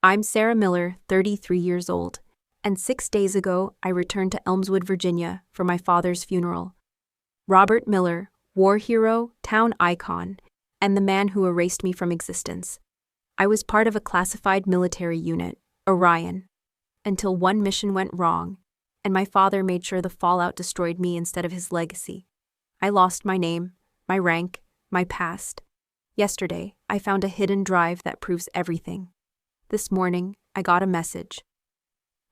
I'm Sarah Miller, 33 years old, and 6 days ago I returned to Elmswood, Virginia for my father's funeral. Robert Miller, war hero, town icon, and the man who erased me from existence. I was part of a classified military unit, Orion, until one mission went wrong, and my father made sure the fallout destroyed me instead of his legacy. I lost my name, my rank, my past. Yesterday, I found a hidden drive that proves everything. This morning, I got a message.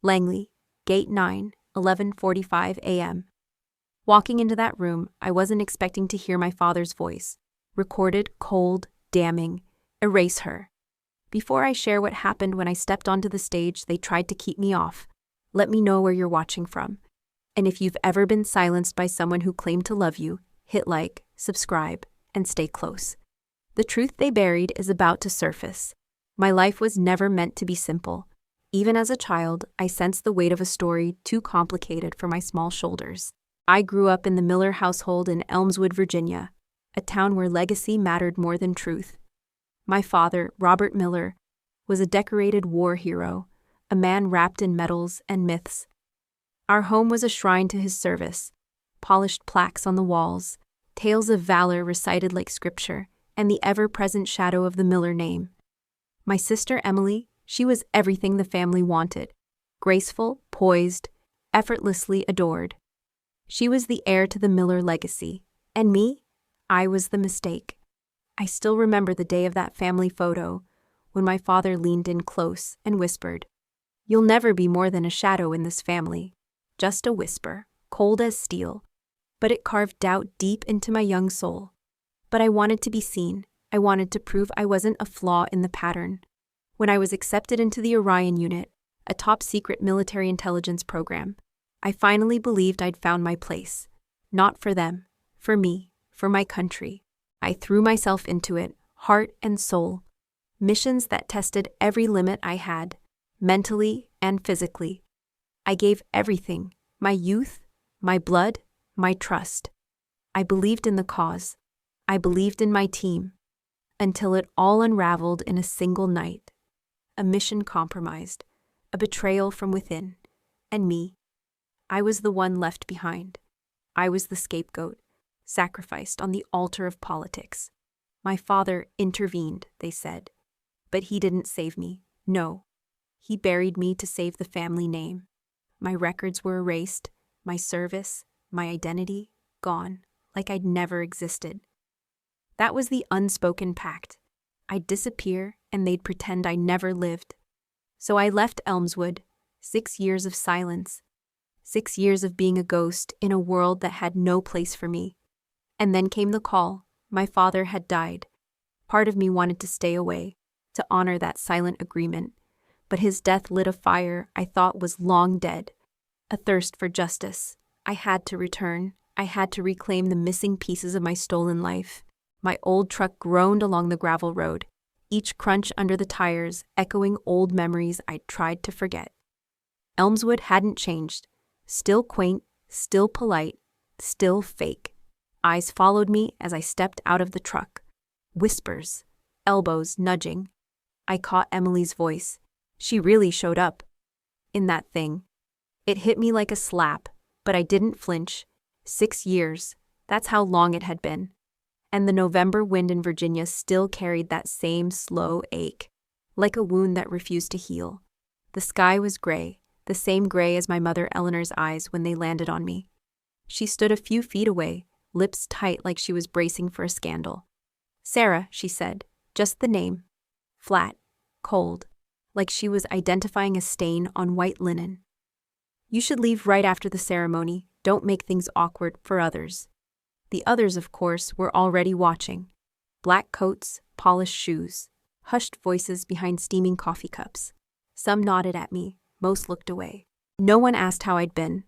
Langley, Gate 9, 11:45 a.m. Walking into that room, I wasn't expecting to hear my father's voice. Recorded, cold, damning. Erase her. Before I share what happened when I stepped onto the stage, they tried to keep me off. Let me know where you're watching from. And if you've ever been silenced by someone who claimed to love you, hit like, subscribe, and stay close. The truth they buried is about to surface. My life was never meant to be simple. Even as a child, I sensed the weight of a story too complicated for my small shoulders. I grew up in the Miller household in Elmswood, Virginia, a town where legacy mattered more than truth. My father, Robert Miller, was a decorated war hero, a man wrapped in medals and myths. Our home was a shrine to his service, polished plaques on the walls, tales of valor recited like scripture, and the ever-present shadow of the Miller name. My sister Emily, she was everything the family wanted, graceful, poised, effortlessly adored. She was the heir to the Miller legacy, and me, I was the mistake. I still remember the day of that family photo, when my father leaned in close and whispered, "You'll never be more than a shadow in this family." Just a whisper, cold as steel, but it carved doubt deep into my young soul. But I wanted to be seen. I wanted to prove I wasn't a flaw in the pattern. When I was accepted into the Orion unit, a top-secret military intelligence program, I finally believed I'd found my place. Not for them, for me, for my country. I threw myself into it, heart and soul. Missions that tested every limit I had, mentally and physically. I gave everything, my youth, my blood, my trust. I believed in the cause. I believed in my team. Until it all unraveled in a single night. A mission compromised, a betrayal from within, and me. I was the one left behind. I was the scapegoat, sacrificed on the altar of politics. My father intervened, they said. But he didn't save me, no. He buried me to save the family name. My records were erased, my service, my identity, gone, like I'd never existed. That was the unspoken pact. I'd disappear, and they'd pretend I never lived. So I left Elmswood, 6 years of silence, 6 years of being a ghost in a world that had no place for me. And then came the call. My father had died. Part of me wanted to stay away, to honor that silent agreement. But his death lit a fire I thought was long dead. A thirst for justice. I had to return. I had to reclaim the missing pieces of my stolen life. My old truck groaned along the gravel road, each crunch under the tires echoing old memories I'd tried to forget. Elmswood hadn't changed. Still quaint, still polite, still fake. Eyes followed me as I stepped out of the truck. Whispers, elbows nudging. I caught Emily's voice. She really showed up. In that thing. It hit me like a slap, but I didn't flinch. 6 years, that's how long it had been. And the November wind in Virginia still carried that same slow ache, like a wound that refused to heal. The sky was gray, the same gray as my mother Eleanor's eyes when they landed on me. She stood a few feet away, lips tight like she was bracing for a scandal. "Sarah," she said, just the name. Flat, cold, like she was identifying a stain on white linen. "You should leave right after the ceremony. Don't make things awkward for others." The others, of course, were already watching. Black coats, polished shoes, hushed voices behind steaming coffee cups. Some nodded at me, most looked away. No one asked how I'd been.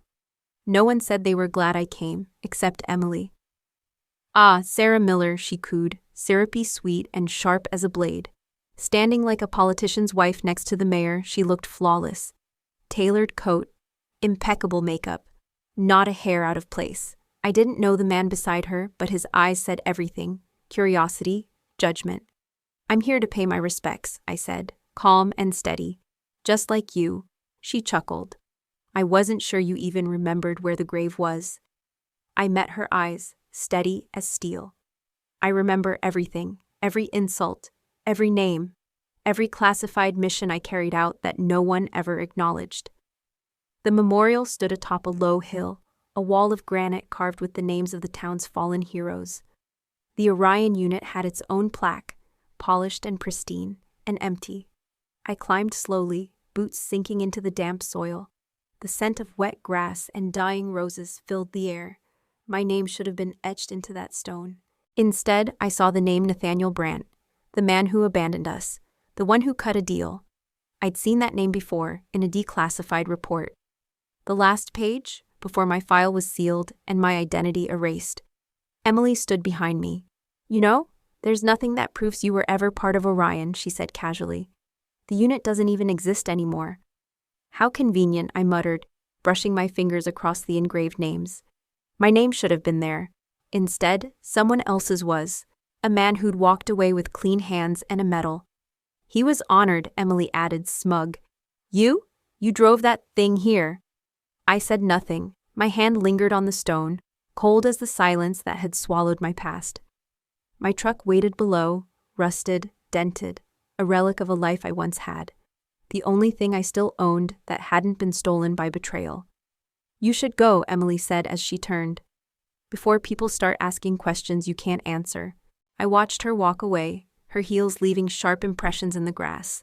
No one said they were glad I came, except Emily. "Ah, Sarah Miller," she cooed, syrupy sweet and sharp as a blade. Standing like a politician's wife next to the mayor, she looked flawless. Tailored coat, impeccable makeup, not a hair out of place. I didn't know the man beside her, but his eyes said everything. Curiosity, judgment. "I'm here to pay my respects," I said, calm and steady. Just like you, she chuckled. I wasn't sure you even remembered where the grave was. I met her eyes, steady as steel. I remember everything, every insult, every name, every classified mission I carried out that no one ever acknowledged. The memorial stood atop a low hill, a wall of granite carved with the names of the town's fallen heroes. The Orion unit had its own plaque, polished and pristine, and empty. I climbed slowly, boots sinking into the damp soil. The scent of wet grass and dying roses filled the air. My name should have been etched into that stone. Instead, I saw the name Nathaniel Brandt, the man who abandoned us, the one who cut a deal. I'd seen that name before, in a declassified report. The last page, before my file was sealed and my identity erased. Emily stood behind me. You know, there's nothing that proves you were ever part of Orion, she said casually. The unit doesn't even exist anymore. How convenient, I muttered, brushing my fingers across the engraved names. My name should have been there. Instead, someone else's was, a man who'd walked away with clean hands and a medal. He was honored, Emily added, smug. You? You drove that thing here. I said nothing. My hand lingered on the stone, cold as the silence that had swallowed my past. My truck waited below, rusted, dented, a relic of a life I once had. The only thing I still owned that hadn't been stolen by betrayal. You should go, Emily said as she turned. Before people start asking questions you can't answer. I watched her walk away, her heels leaving sharp impressions in the grass.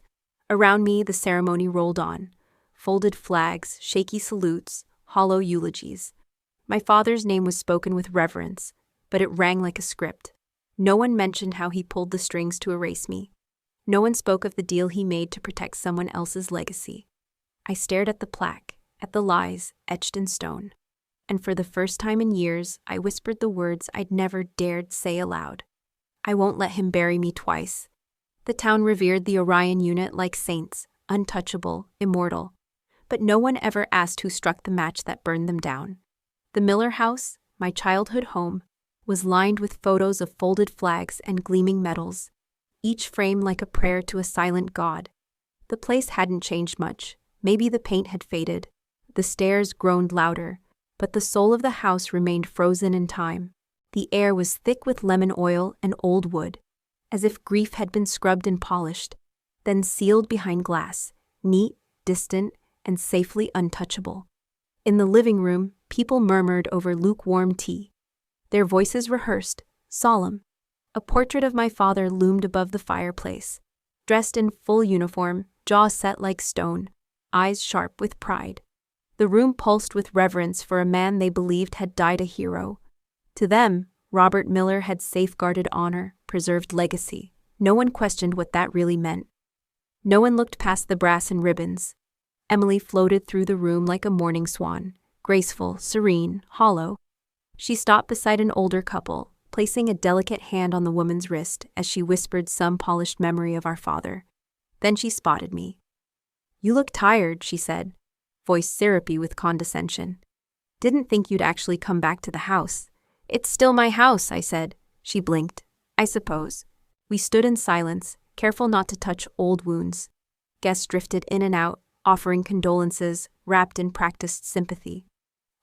Around me, the ceremony rolled on. Folded flags, shaky salutes, hollow eulogies. My father's name was spoken with reverence, but it rang like a script. No one mentioned how he pulled the strings to erase me. No one spoke of the deal he made to protect someone else's legacy. I stared at the plaque, at the lies etched in stone. And for the first time in years, I whispered the words I'd never dared say aloud. I won't let him bury me twice. The town revered the Orion unit like saints, untouchable, immortal. But no one ever asked who struck the match that burned them down. The Miller house, my childhood home, was lined with photos of folded flags and gleaming medals, each frame like a prayer to a silent god. The place hadn't changed much. Maybe the paint had faded. The stairs groaned louder, but the soul of the house remained frozen in time. The air was thick with lemon oil and old wood, as if grief had been scrubbed and polished, then sealed behind glass, neat, distant, and safely untouchable. In the living room, people murmured over lukewarm tea. Their voices rehearsed, solemn. A portrait of my father loomed above the fireplace, dressed in full uniform, jaw set like stone, eyes sharp with pride. The room pulsed with reverence for a man they believed had died a hero. To them, Robert Miller had safeguarded honor, preserved legacy. No one questioned what that really meant. No one looked past the brass and ribbons. Emily floated through the room like a morning swan, graceful, serene, hollow. She stopped beside an older couple, placing a delicate hand on the woman's wrist as she whispered some polished memory of our father. Then she spotted me. You look tired, she said, voice syrupy with condescension. Didn't think you'd actually come back to the house. It's still my house, I said. She blinked. I suppose. We stood in silence, careful not to touch old wounds. Guests drifted in and out, offering condolences, wrapped in practiced sympathy.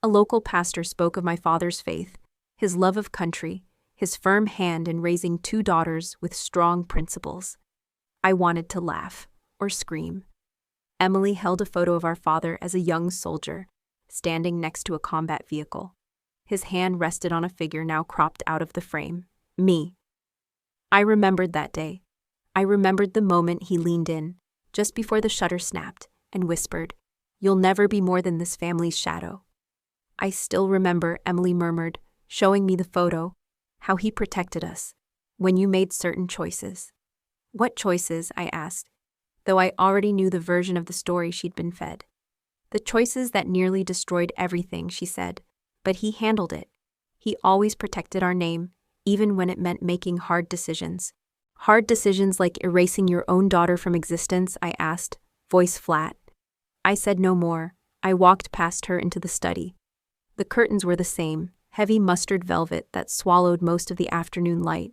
A local pastor spoke of my father's faith, his love of country, his firm hand in raising 2 daughters with strong principles. I wanted to laugh, or scream. Emily held a photo of our father as a young soldier, standing next to a combat vehicle. His hand rested on a figure now cropped out of the frame. Me. I remembered that day. I remembered the moment he leaned in, just before the shutter snapped, and whispered, "You'll never be more than this family's shadow." I still remember, Emily murmured, showing me the photo, how he protected us, when you made certain choices. What choices? I asked, though I already knew the version of the story she'd been fed. The choices that nearly destroyed everything, she said, but he handled it. He always protected our name, even when it meant making hard decisions. Hard decisions like erasing your own daughter from existence, I asked, voice flat. I said no more. I walked past her into the study. The curtains were the same, heavy mustard velvet that swallowed most of the afternoon light.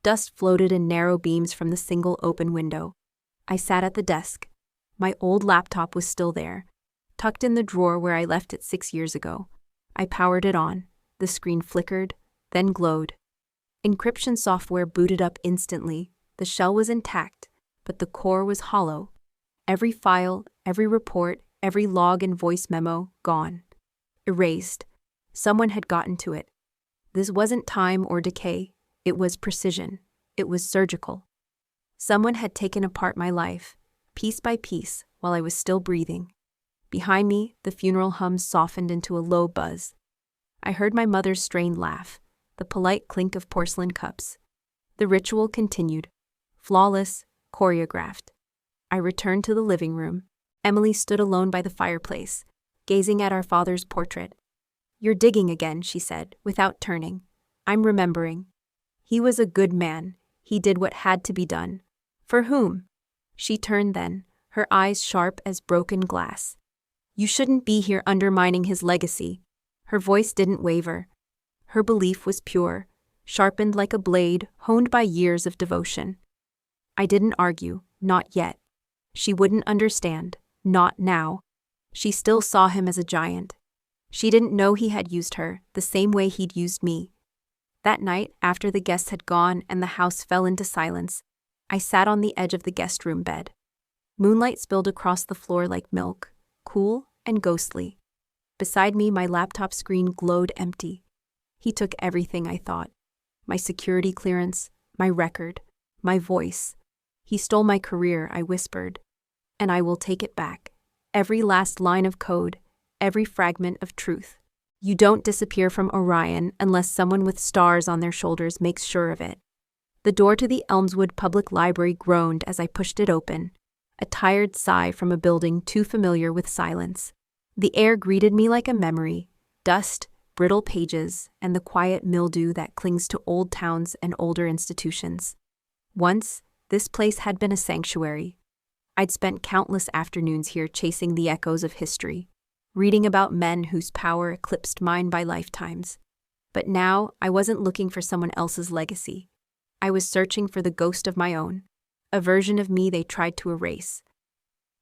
Dust floated in narrow beams from the single open window. I sat at the desk. My old laptop was still there, tucked in the drawer where I left it 6 years ago. I powered it on. The screen flickered, then glowed. Encryption software booted up instantly. The shell was intact, but the core was hollow. Every file, every report, every log and voice memo, gone. Erased. Someone had gotten to it. This wasn't time or decay. It was precision. It was surgical. Someone had taken apart my life, piece by piece, while I was still breathing. Behind me, the funeral hum softened into a low buzz. I heard my mother's strained laugh, the polite clink of porcelain cups. The ritual continued, flawless, choreographed. I returned to the living room. Emily stood alone by the fireplace, gazing at our father's portrait. "You're digging again," she said, without turning. "I'm remembering. He was a good man. He did what had to be done." "For whom?" She turned then, her eyes sharp as broken glass. "You shouldn't be here undermining his legacy." Her voice didn't waver. Her belief was pure, sharpened like a blade, honed by years of devotion. I didn't argue, not yet. She wouldn't understand, not now. She still saw him as a giant. She didn't know he had used her, the same way he'd used me. That night, after the guests had gone and the house fell into silence, I sat on the edge of the guest room bed. Moonlight spilled across the floor like milk, cool and ghostly. Beside me, my laptop screen glowed empty. He took everything I thought. My security clearance, my record, my voice. He stole my career, I whispered. And I will take it back. Every last line of code, every fragment of truth. You don't disappear from Orion unless someone with stars on their shoulders makes sure of it. The door to the Elmswood Public Library groaned as I pushed it open, a tired sigh from a building too familiar with silence. The air greeted me like a memory, dust, brittle pages, and the quiet mildew that clings to old towns and older institutions. Once, this place had been a sanctuary. I'd spent countless afternoons here chasing the echoes of history, reading about men whose power eclipsed mine by lifetimes. But now, I wasn't looking for someone else's legacy. I was searching for the ghost of my own, a version of me they tried to erase.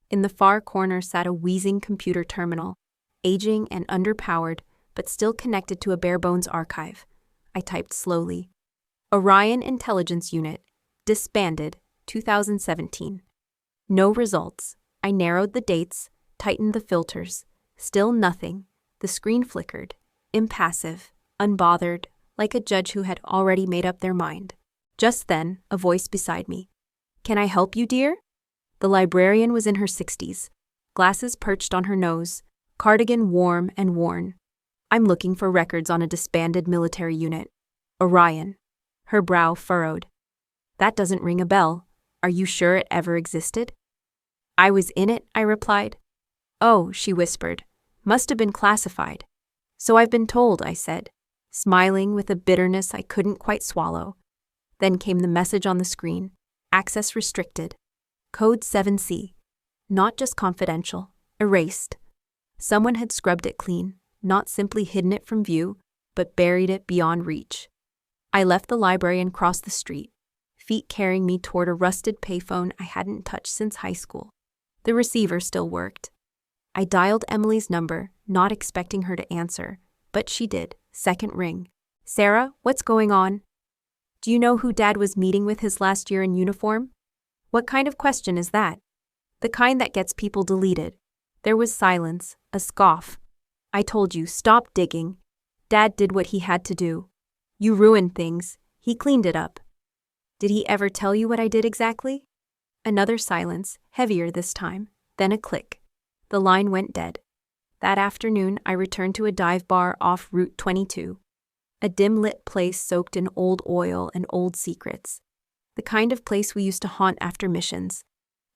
In the far corner sat a wheezing computer terminal, aging and underpowered, but still connected to a bare-bones archive. I typed slowly. Orion Intelligence Unit, disbanded, 2017. No results. I narrowed the dates, tightened the filters. Still nothing. The screen flickered, impassive, unbothered, like a judge who had already made up their mind. Just then, a voice beside me. "Can I help you, dear?" The librarian was in her 60s, glasses perched on her nose, cardigan warm and worn. "I'm looking for records on a disbanded military unit. Orion." Her brow furrowed. "That doesn't ring a bell. Are you sure it ever existed?" "I was in it," I replied. "Oh," she whispered. "Must have been classified." "So I've been told," I said, smiling with a bitterness I couldn't quite swallow. Then came the message on the screen. Access restricted. Code 7C. Not just confidential. Erased. Someone had scrubbed it clean, not simply hidden it from view, but buried it beyond reach. I left the library and crossed the street, feet carrying me toward a rusted payphone I hadn't touched since high school. The receiver still worked. I dialed Emily's number, not expecting her to answer, but she did. Second ring. "Sarah, what's going on?" "Do you know who Dad was meeting with his last year in uniform?" "What kind of question is that?" "The kind that gets people deleted." There was silence, a scoff. "I told you, stop digging. Dad did what he had to do. You ruined things. He cleaned it up." "Did he ever tell you what I did exactly?" Another silence, heavier this time, then a click. The line went dead. That afternoon, I returned to a dive bar off Route 22. A dim-lit place soaked in old oil and old secrets. The kind of place we used to haunt after missions.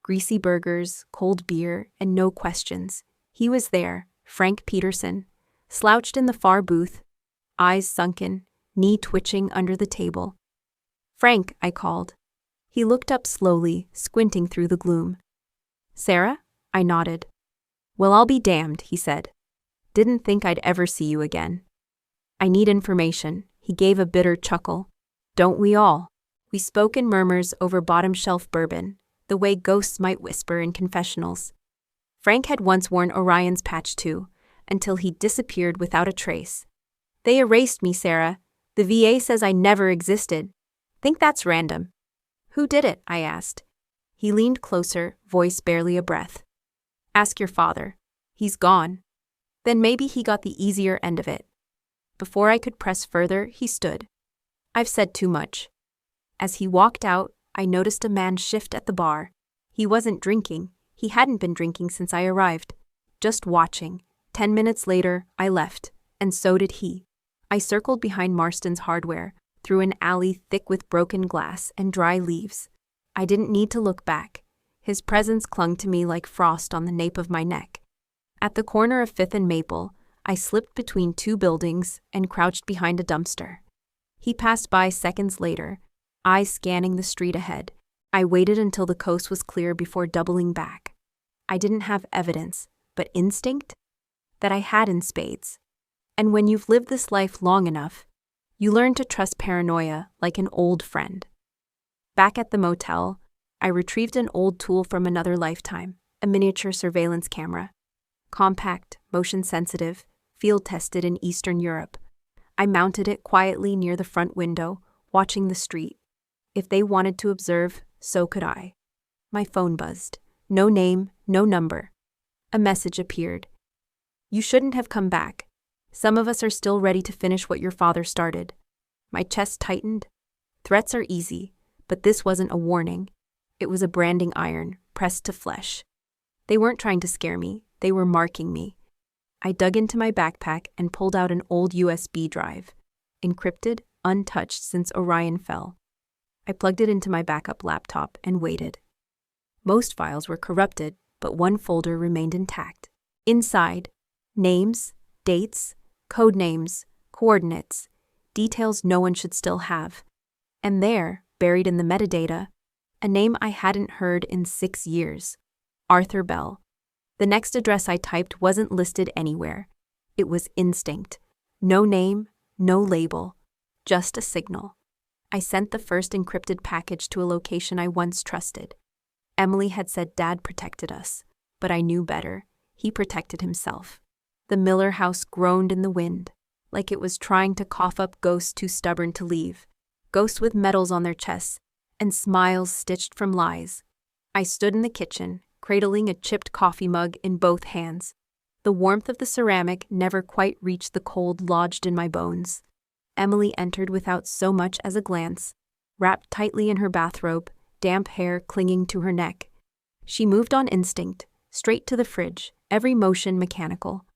Greasy burgers, cold beer, and no questions. He was there, Frank Peterson, slouched in the far booth, eyes sunken, knee twitching under the table. "Frank," I called. He looked up slowly, squinting through the gloom. "Sarah?" I nodded. "Well, I'll be damned," he said. "Didn't think I'd ever see you again." "I need information," he gave a bitter chuckle. "Don't we all?" We spoke in murmurs over bottom-shelf bourbon, the way ghosts might whisper in confessionals. Frank had once worn Orion's patch too, until he disappeared without a trace. They erased me, Sarah. The VA says I never existed. Think that's random. Who did it? I asked. He leaned closer, voice barely a breath. Ask your father. He's gone. Then maybe he got the easier end of it. Before I could press further, he stood. I've said too much. As he walked out, I noticed a man shift at the bar. He wasn't drinking. He hadn't been drinking since I arrived. Just watching. 10 minutes later, I left, and so did he. I circled behind Marston's Hardware, through an alley thick with broken glass and dry leaves. I didn't need to look back. His presence clung to me like frost on the nape of my neck. At the corner of 5th and Maple, I slipped between two buildings and crouched behind a dumpster. He passed by seconds later, eyes scanning the street ahead. I waited until the coast was clear before doubling back. I didn't have evidence, but instinct? That I had in spades. And when you've lived this life long enough, you learn to trust paranoia like an old friend. Back at the motel, I retrieved an old tool from another lifetime, a miniature surveillance camera. Compact, motion-sensitive, field-tested in Eastern Europe. I mounted it quietly near the front window, watching the street. If they wanted to observe, so could I. My phone buzzed. No name, no number. A message appeared. You shouldn't have come back. Some of us are still ready to finish what your father started. My chest tightened. Threats are easy, but this wasn't a warning. It was a branding iron, pressed to flesh. They weren't trying to scare me, they were marking me. I dug into my backpack and pulled out an old USB drive, encrypted, untouched since Orion fell. I plugged it into my backup laptop and waited. Most files were corrupted, but one folder remained intact. Inside, names, dates, code names, coordinates, details no one should still have. And there, buried in the metadata, a name I hadn't heard in 6 years. Arthur Bell. The next address I typed wasn't listed anywhere. It was instinct. No name, no label, just a signal. I sent the first encrypted package to a location I once trusted. Emily had said Dad protected us, but I knew better. He protected himself. The Miller house groaned in the wind, like it was trying to cough up ghosts too stubborn to leave. Ghosts with medals on their chests, and smiles stitched from lies. I stood in the kitchen, cradling a chipped coffee mug in both hands. The warmth of the ceramic never quite reached the cold lodged in my bones. Emily entered without so much as a glance, wrapped tightly in her bathrobe, damp hair clinging to her neck. She moved on instinct, straight to the fridge, every motion mechanical.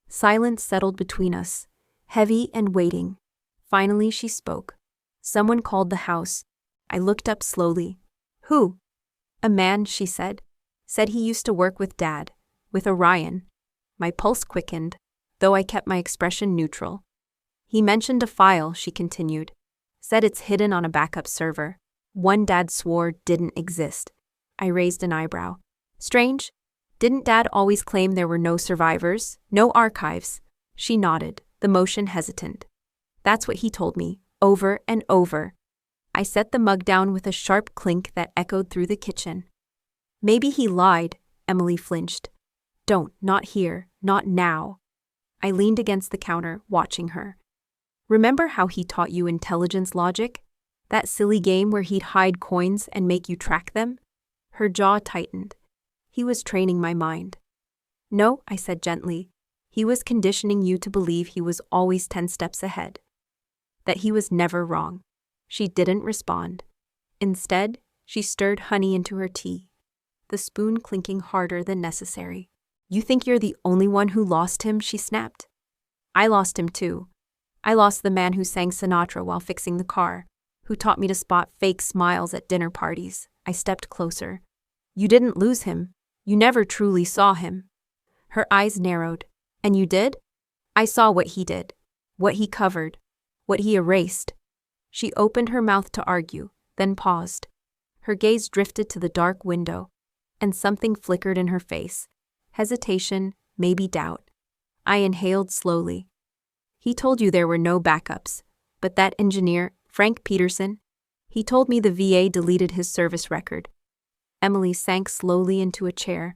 Silence settled between us, heavy and waiting. Finally she spoke. Someone called the house. I looked up slowly. Who? A man, she said. Said he used to work with Dad, with Orion. My pulse quickened, though I kept my expression neutral. He mentioned a file, she continued. Said it's hidden on a backup server. One Dad swore didn't exist. I raised an eyebrow. Strange. Didn't Dad always claim there were no survivors, no archives? She nodded, the motion hesitant. That's what he told me, over and over. I set the mug down with a sharp clink that echoed through the kitchen. Maybe he lied, Emily flinched. Don't, not here, not now. I leaned against the counter, watching her. Remember how he taught you intelligence logic? That silly game where he'd hide coins and make you track them? Her jaw tightened. He was training my mind. No, I said gently. He was conditioning you to believe he was always 10 steps ahead. That he was never wrong. She didn't respond. Instead, she stirred honey into her tea, the spoon clinking harder than necessary. You think you're the only one who lost him, she snapped. I lost him too. I lost the man who sang Sinatra while fixing the car, who taught me to spot fake smiles at dinner parties. I stepped closer. You didn't lose him. You never truly saw him. Her eyes narrowed. And you did? I saw what he did, what he covered, what he erased. She opened her mouth to argue, then paused. Her gaze drifted to the dark window, and something flickered in her face. Hesitation, maybe doubt. I inhaled slowly. He told you there were no backups, but that engineer, Frank Peterson, he told me the VA deleted his service record. Emily sank slowly into a chair,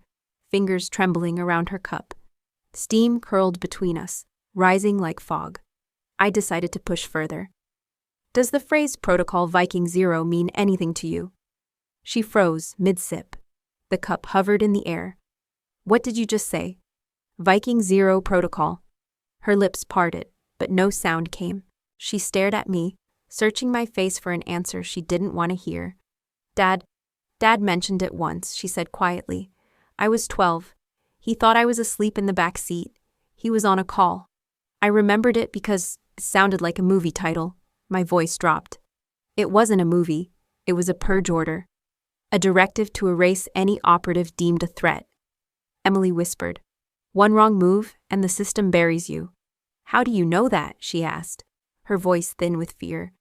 fingers trembling around her cup. Steam curled between us, rising like fog. I decided to push further. Does the phrase Protocol Viking Zero mean anything to you? She froze, mid-sip. The cup hovered in the air. What did you just say? Viking Zero Protocol. Her lips parted, but no sound came. She stared at me, searching my face for an answer she didn't want to hear. Dad mentioned it once, she said quietly. I was 12. He thought I was asleep in the back seat. He was on a call. I remembered it because it sounded like a movie title. My voice dropped. It wasn't a movie. It was a purge order. A directive to erase any operative deemed a threat. Emily whispered. One wrong move, and the system buries you. How do you know that? She asked, her voice thin with fear.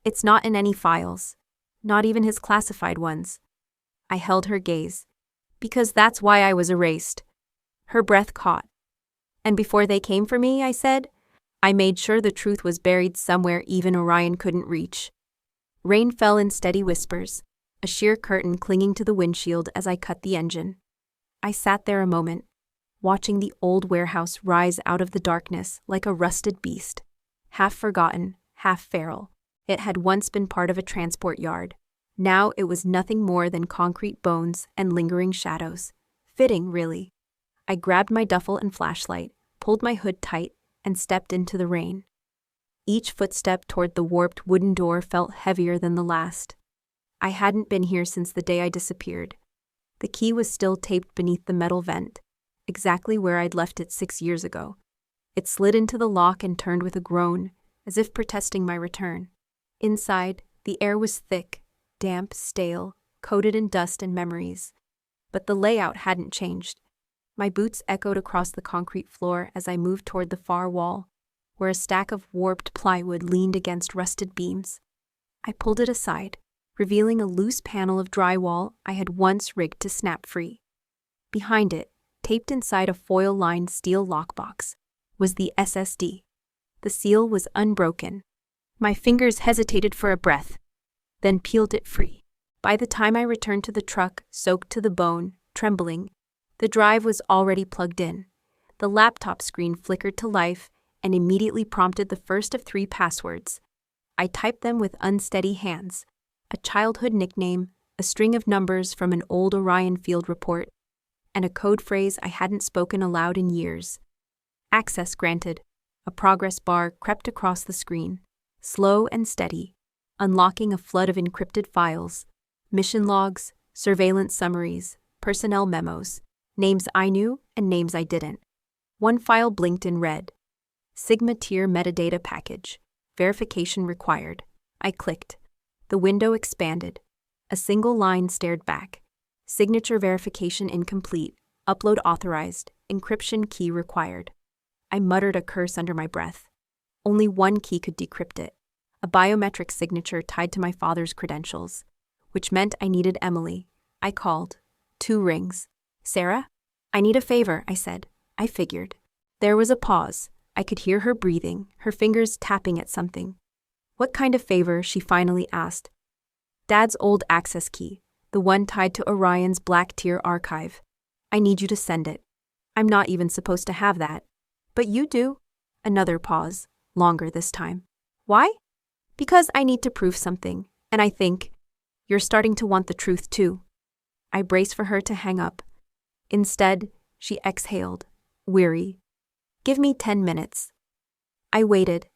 It's not in any files. Not even his classified ones. I held her gaze. Because that's why I was erased. Her breath caught. And before they came for me, I said, I made sure the truth was buried somewhere even Orion couldn't reach. Rain fell in steady whispers, a sheer curtain clinging to the windshield as I cut the engine. I sat there a moment, watching the old warehouse rise out of the darkness like a rusted beast, half forgotten, half feral. It had once been part of a transport yard. Now it was nothing more than concrete bones and lingering shadows. Fitting, really. I grabbed my duffel and flashlight, pulled my hood tight, and stepped into the rain. Each footstep toward the warped wooden door felt heavier than the last. I hadn't been here since the day I disappeared. The key was still taped beneath the metal vent, exactly where I'd left it 6 years ago. It slid into the lock and turned with a groan, as if protesting my return. Inside, the air was thick, damp, stale, coated in dust and memories. But the layout hadn't changed. My boots echoed across the concrete floor as I moved toward the far wall, where a stack of warped plywood leaned against rusted beams. I pulled it aside, revealing a loose panel of drywall I had once rigged to snap free. Behind it, taped inside a foil-lined steel lockbox, was the SSD. The seal was unbroken. My fingers hesitated for a breath, then peeled it free. By the time I returned to the truck, soaked to the bone, trembling, the drive was already plugged in. The laptop screen flickered to life and immediately prompted the first of 3 passwords. I typed them with unsteady hands. A childhood nickname, a string of numbers from an old Orion field report, and a code phrase I hadn't spoken aloud in years. Access granted. A progress bar crept across the screen, slow and steady, unlocking a flood of encrypted files, mission logs, surveillance summaries, personnel memos, names I knew and names I didn't. One file blinked in red. Sigma tier metadata package. Verification required. I clicked. The window expanded. A single line stared back. Signature verification incomplete. Upload authorized. Encryption key required. I muttered a curse under my breath. Only one key could decrypt it. A biometric signature tied to my father's credentials, which meant I needed Emily. I called. 2 rings. Sarah? I need a favor, I said. I figured. There was a pause. I could hear her breathing, her fingers tapping at something. What kind of favor? She finally asked. Dad's old access key, the one tied to Orion's Black Tier archive. I need you to send it. I'm not even supposed to have that. But you do. Another pause, longer this time. Why? Because I need to prove something, and I think you're starting to want the truth too. I braced for her to hang up. Instead, she exhaled, weary. Give me 10 minutes. I waited.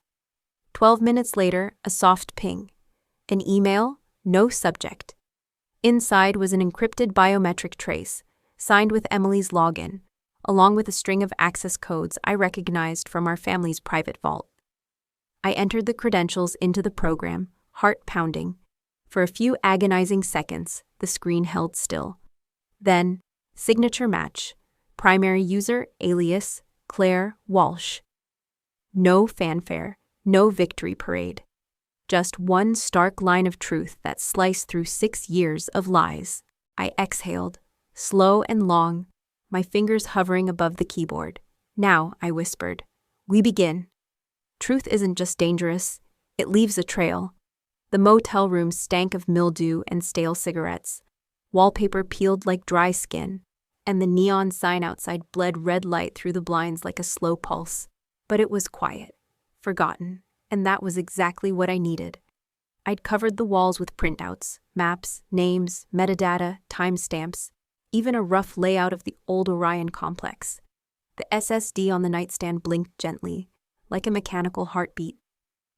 12 minutes later, a soft ping. An email, no subject. Inside was an encrypted biometric trace, signed with Emily's login, along with a string of access codes I recognized from our family's private vault. I entered the credentials into the program, heart pounding. For a few agonizing seconds, the screen held still. Then, signature match. Primary user, alias, Claire Walsh. No fanfare, no victory parade. Just one stark line of truth that sliced through 6 years of lies. I exhaled, slow and long, my fingers hovering above the keyboard. Now, I whispered, we begin. Truth isn't just dangerous, it leaves a trail. The motel room stank of mildew and stale cigarettes. Wallpaper peeled like dry skin, and the neon sign outside bled red light through the blinds like a slow pulse. But it was quiet, forgotten, and that was exactly what I needed. I'd covered the walls with printouts, maps, names, metadata, timestamps, even a rough layout of the old Orion complex. The SSD on the nightstand blinked gently, like a mechanical heartbeat.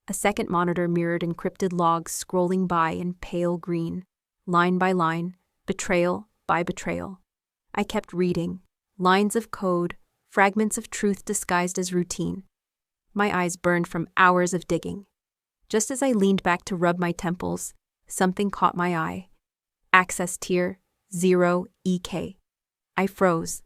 A second monitor mirrored encrypted logs scrolling by in pale green, line by line, betrayal by betrayal. I kept reading, lines of code, fragments of truth disguised as routine. My eyes burned from hours of digging. Just as I leaned back to rub my temples, something caught my eye. Access Tier 0 EK. I froze.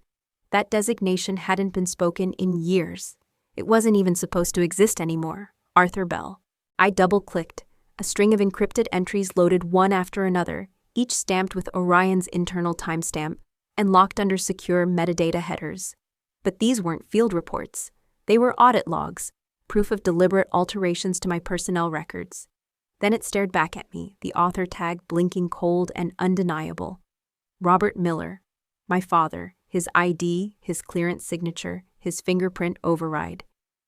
That designation hadn't been spoken in years. It wasn't even supposed to exist anymore. Arthur Bell. I double-clicked. A string of encrypted entries loaded one after another, each stamped with Orion's internal timestamp and locked under secure metadata headers. But these weren't field reports. They were audit logs, proof of deliberate alterations to my personnel records. Then it stared back at me, the author tag blinking cold and undeniable. Robert Miller. My father, his ID, his clearance signature, his fingerprint override.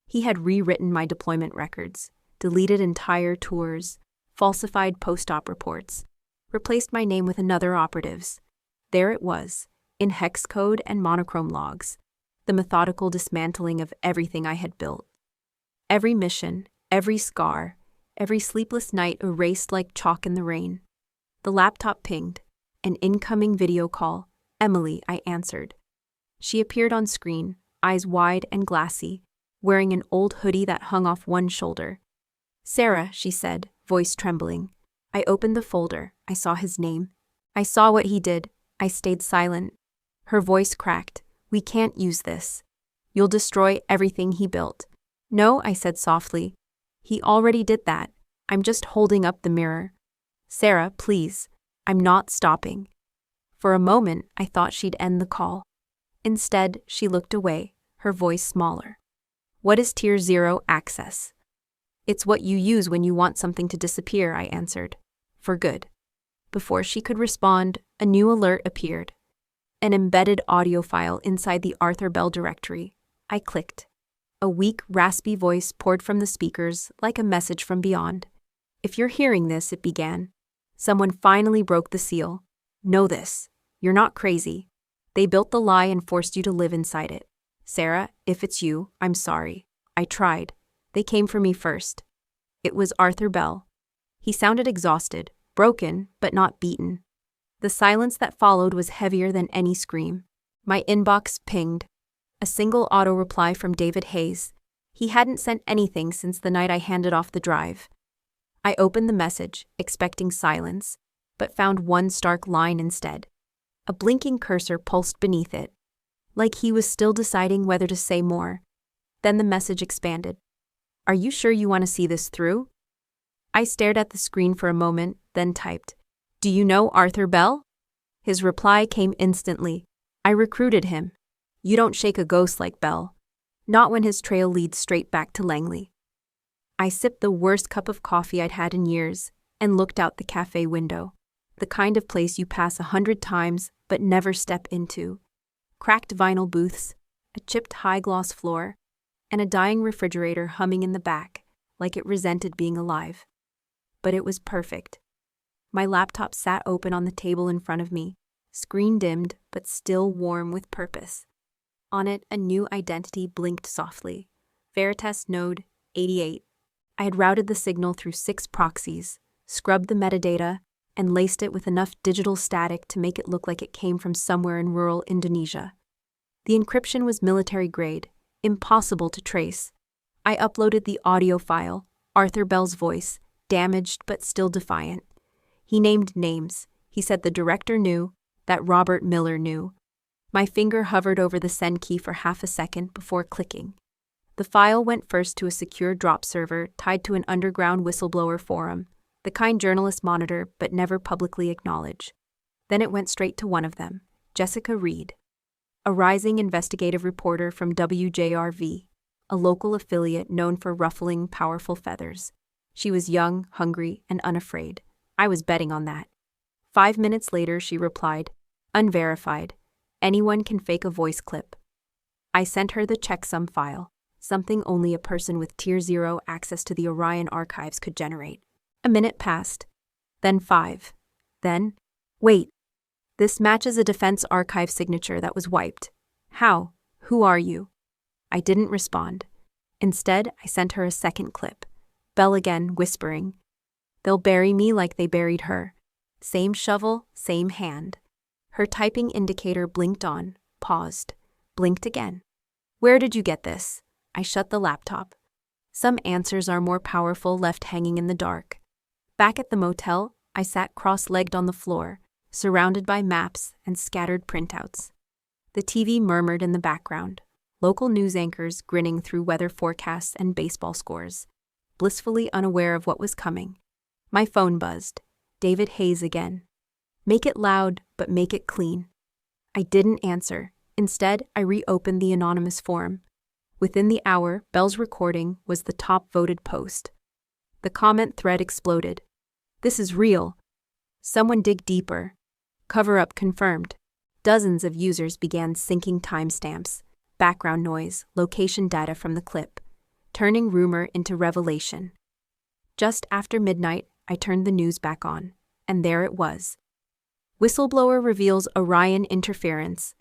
He had rewritten my deployment records, deleted entire tours, falsified post-op reports, replaced my name with another operative's. There it was, in hex code and monochrome logs, the methodical dismantling of everything I had built. Every mission, every scar, every sleepless night erased like chalk in the rain. The laptop pinged. An incoming video call. Emily, I answered. She appeared on screen, eyes wide and glassy, wearing an old hoodie that hung off one shoulder. Sarah, she said, voice trembling. I opened the folder. I saw his name. I saw what he did. I stayed silent. Her voice cracked. We can't use this. You'll destroy everything he built. No, I said softly. He already did that. I'm just holding up the mirror. Sarah, please. I'm not stopping. For a moment, I thought she'd end the call. Instead, she looked away, her voice smaller. What is Tier 0 access? It's what you use when you want something to disappear, I answered. For good. Before she could respond, a new alert appeared. An embedded audio file inside the Arthur Bell directory. I clicked. A weak, raspy voice poured from the speakers, like a message from beyond. If you're hearing this, it began. Someone finally broke the seal. Know this. You're not crazy. They built the lie and forced you to live inside it. Sarah, if it's you, I'm sorry. I tried. They came for me first. It was Arthur Bell. He sounded exhausted, broken, but not beaten. The silence that followed was heavier than any scream. My inbox pinged. A single auto reply from David Hayes. He hadn't sent anything since the night I handed off the drive. I opened the message, expecting silence, but found one stark line instead. A blinking cursor pulsed beneath it, like he was still deciding whether to say more. Then the message expanded. Are you sure you want to see this through? I stared at the screen for a moment, then typed, Do you know Arthur Bell? His reply came instantly. I recruited him. You don't shake a ghost like Bell. Not when his trail leads straight back to Langley. I sipped the worst cup of coffee I'd had in years and looked out the cafe window. The kind of place you pass 100 times but never step into. Cracked vinyl booths, a chipped high-gloss floor, and a dying refrigerator humming in the back, like it resented being alive. But it was perfect. My laptop sat open on the table in front of me, screen dimmed but still warm with purpose. On it, a new identity blinked softly. Veritas Node 88. I had routed the signal through 6 proxies, scrubbed the metadata, and laced it with enough digital static to make it look like it came from somewhere in rural Indonesia. The encryption was military grade, impossible to trace. I uploaded the audio file, Arthur Bell's voice, damaged but still defiant. He named names. He said the director knew, that Robert Miller knew. My finger hovered over the send key for half a second before clicking. The file went first to a secure drop server tied to an underground whistleblower forum, the kind journalists monitor but never publicly acknowledge. Then it went straight to one of them, Jessica Reed, a rising investigative reporter from WJRV, a local affiliate known for ruffling powerful feathers. She was young, hungry, and unafraid. I was betting on that. 5 minutes later, she replied, unverified. Anyone can fake a voice clip. I sent her the checksum file, something only a person with Tier 0 access to the Orion archives could generate. A minute passed. Then 5. Then, wait. This matches a Defense Archive signature that was wiped. How? Who are you? I didn't respond. Instead, I sent her a second clip. Belle again, whispering. They'll bury me like they buried her. Same shovel, same hand. Her typing indicator blinked on, paused, blinked again. Where did you get this? I shut the laptop. Some answers are more powerful left hanging in the dark. Back at the motel, I sat cross-legged on the floor, surrounded by maps and scattered printouts. The TV murmured in the background, local news anchors grinning through weather forecasts and baseball scores, blissfully unaware of what was coming. My phone buzzed. David Hayes again. Make it loud, but make it clean. I didn't answer. Instead, I reopened the anonymous forum. Within the hour, Belle's recording was the top-voted post. The comment thread exploded. This is real. Someone dig deeper. Cover-up confirmed. Dozens of users began syncing timestamps, background noise, location data from the clip, turning rumor into revelation. Just after midnight, I turned the news back on, and there it was. Whistleblower reveals Orion interference.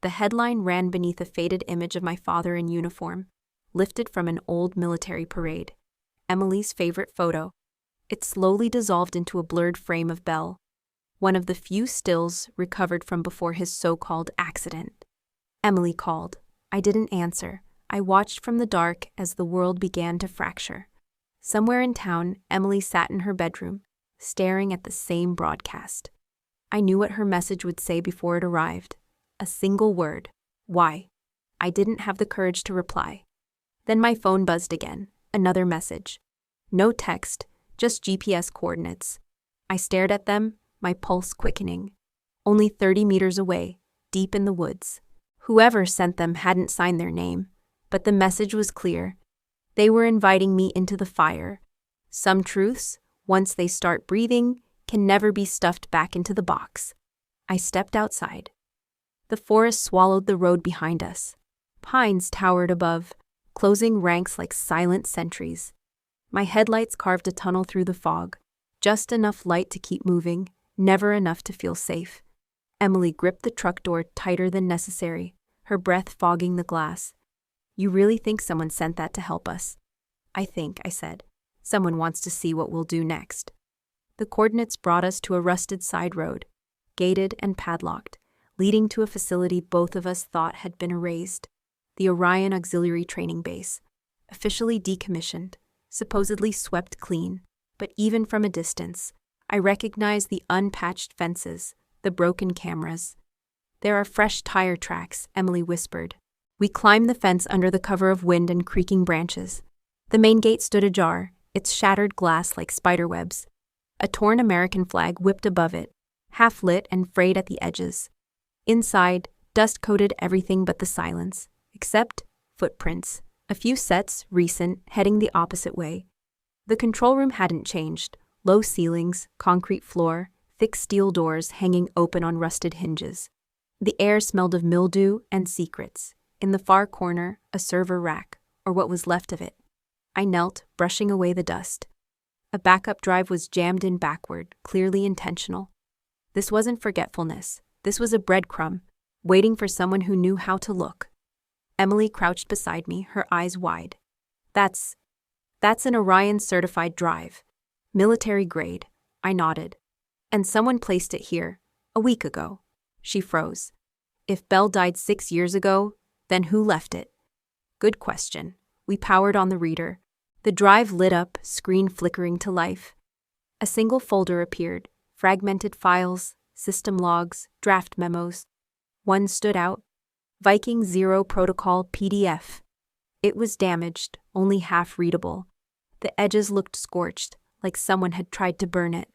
The headline ran beneath a faded image of my father in uniform, lifted from an old military parade. Emily's favorite photo. It slowly dissolved into a blurred frame of Belle, one of the few stills recovered from before his so-called accident. Emily called. I didn't answer. I watched from the dark as the world began to fracture. Somewhere in town, Emily sat in her bedroom, staring at the same broadcast. I knew what her message would say before it arrived. A single word. Why? I didn't have the courage to reply. Then my phone buzzed again. Another message. No text, just GPS coordinates. I stared at them, my pulse quickening. Only 30 meters away, deep in the woods. Whoever sent them hadn't signed their name, but the message was clear. They were inviting me into the fire. Some truths, once they start breathing, can never be stuffed back into the box. I stepped outside. The forest swallowed the road behind us. Pines towered above, closing ranks like silent sentries. My headlights carved a tunnel through the fog, just enough light to keep moving, never enough to feel safe. Emily gripped the truck door tighter than necessary, her breath fogging the glass. You really think someone sent that to help us? I think, I said. Someone wants to see what we'll do next. The coordinates brought us to a rusted side road, gated and padlocked, leading to a facility both of us thought had been erased. The Orion Auxiliary Training Base, officially decommissioned, supposedly swept clean, but even from a distance, I recognized the unpatched fences, the broken cameras. There are fresh tire tracks, Emily whispered. We climbed the fence under the cover of wind and creaking branches. The main gate stood ajar, its shattered glass like spiderwebs. A torn American flag whipped above it, half lit and frayed at the edges. Inside, dust coated everything but the silence, except footprints, a few sets, recent, heading the opposite way. The control room hadn't changed. Low ceilings, concrete floor, thick steel doors hanging open on rusted hinges. The air smelled of mildew and secrets. In the far corner, a server rack, or what was left of it. I knelt, brushing away the dust. A backup drive was jammed in backward, clearly intentional. This wasn't forgetfulness. This was a breadcrumb, waiting for someone who knew how to look. Emily crouched beside me, her eyes wide. That's an Orion-certified drive. Military grade. I nodded. And someone placed it here, a week ago. She froze. If Belle died 6 years ago, then who left it? Good question. We powered on the reader. The drive lit up, screen flickering to life. A single folder appeared, fragmented files, system logs, draft memos. One stood out. Viking Zero Protocol PDF. It was damaged, only half readable. The edges looked scorched, like someone had tried to burn it.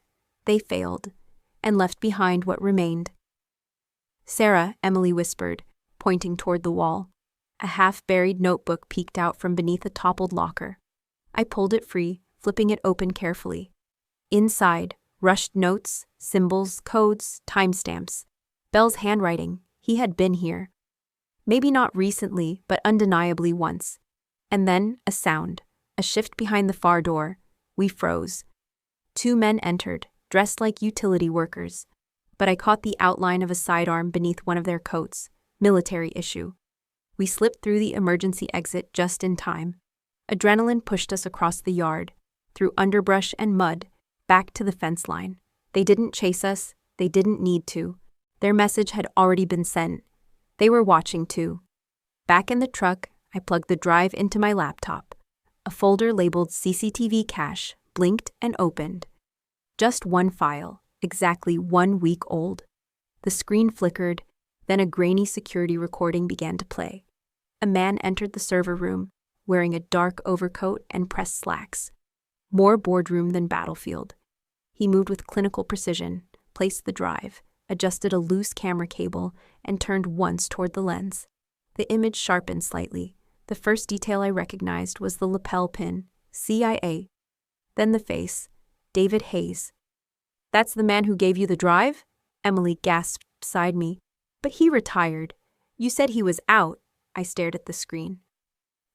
They failed, and left behind what remained. Sarah, Emily whispered, pointing toward the wall. A half-buried notebook peeked out from beneath a toppled locker. I pulled it free, flipping it open carefully. Inside, Rushed notes, symbols, codes, timestamps. Bell's handwriting. He had been here. Maybe not recently, but undeniably once. And then, a sound. A shift behind the far door. We froze. 2 men entered, dressed like utility workers. But I caught the outline of a sidearm beneath one of their coats. Military issue. We slipped through the emergency exit just in time. Adrenaline pushed us across the yard, through underbrush and mud, back to the fence line. They didn't chase us. They didn't need to. Their message had already been sent. They were watching too. Back in the truck, I plugged the drive into my laptop. A folder labeled CCTV cache blinked and opened. Just one file, exactly 1 week old. The screen flickered, then a grainy security recording began to play. A man entered the server room, wearing a dark overcoat and pressed slacks. More boardroom than battlefield. He moved with clinical precision, placed the drive, adjusted a loose camera cable, and turned once toward the lens. The image sharpened slightly. The first detail I recognized was the lapel pin, CIA. Then the face, David Hayes. "That's the man who gave you the drive?" Emily gasped beside me. "But he retired. You said he was out." I stared at the screen.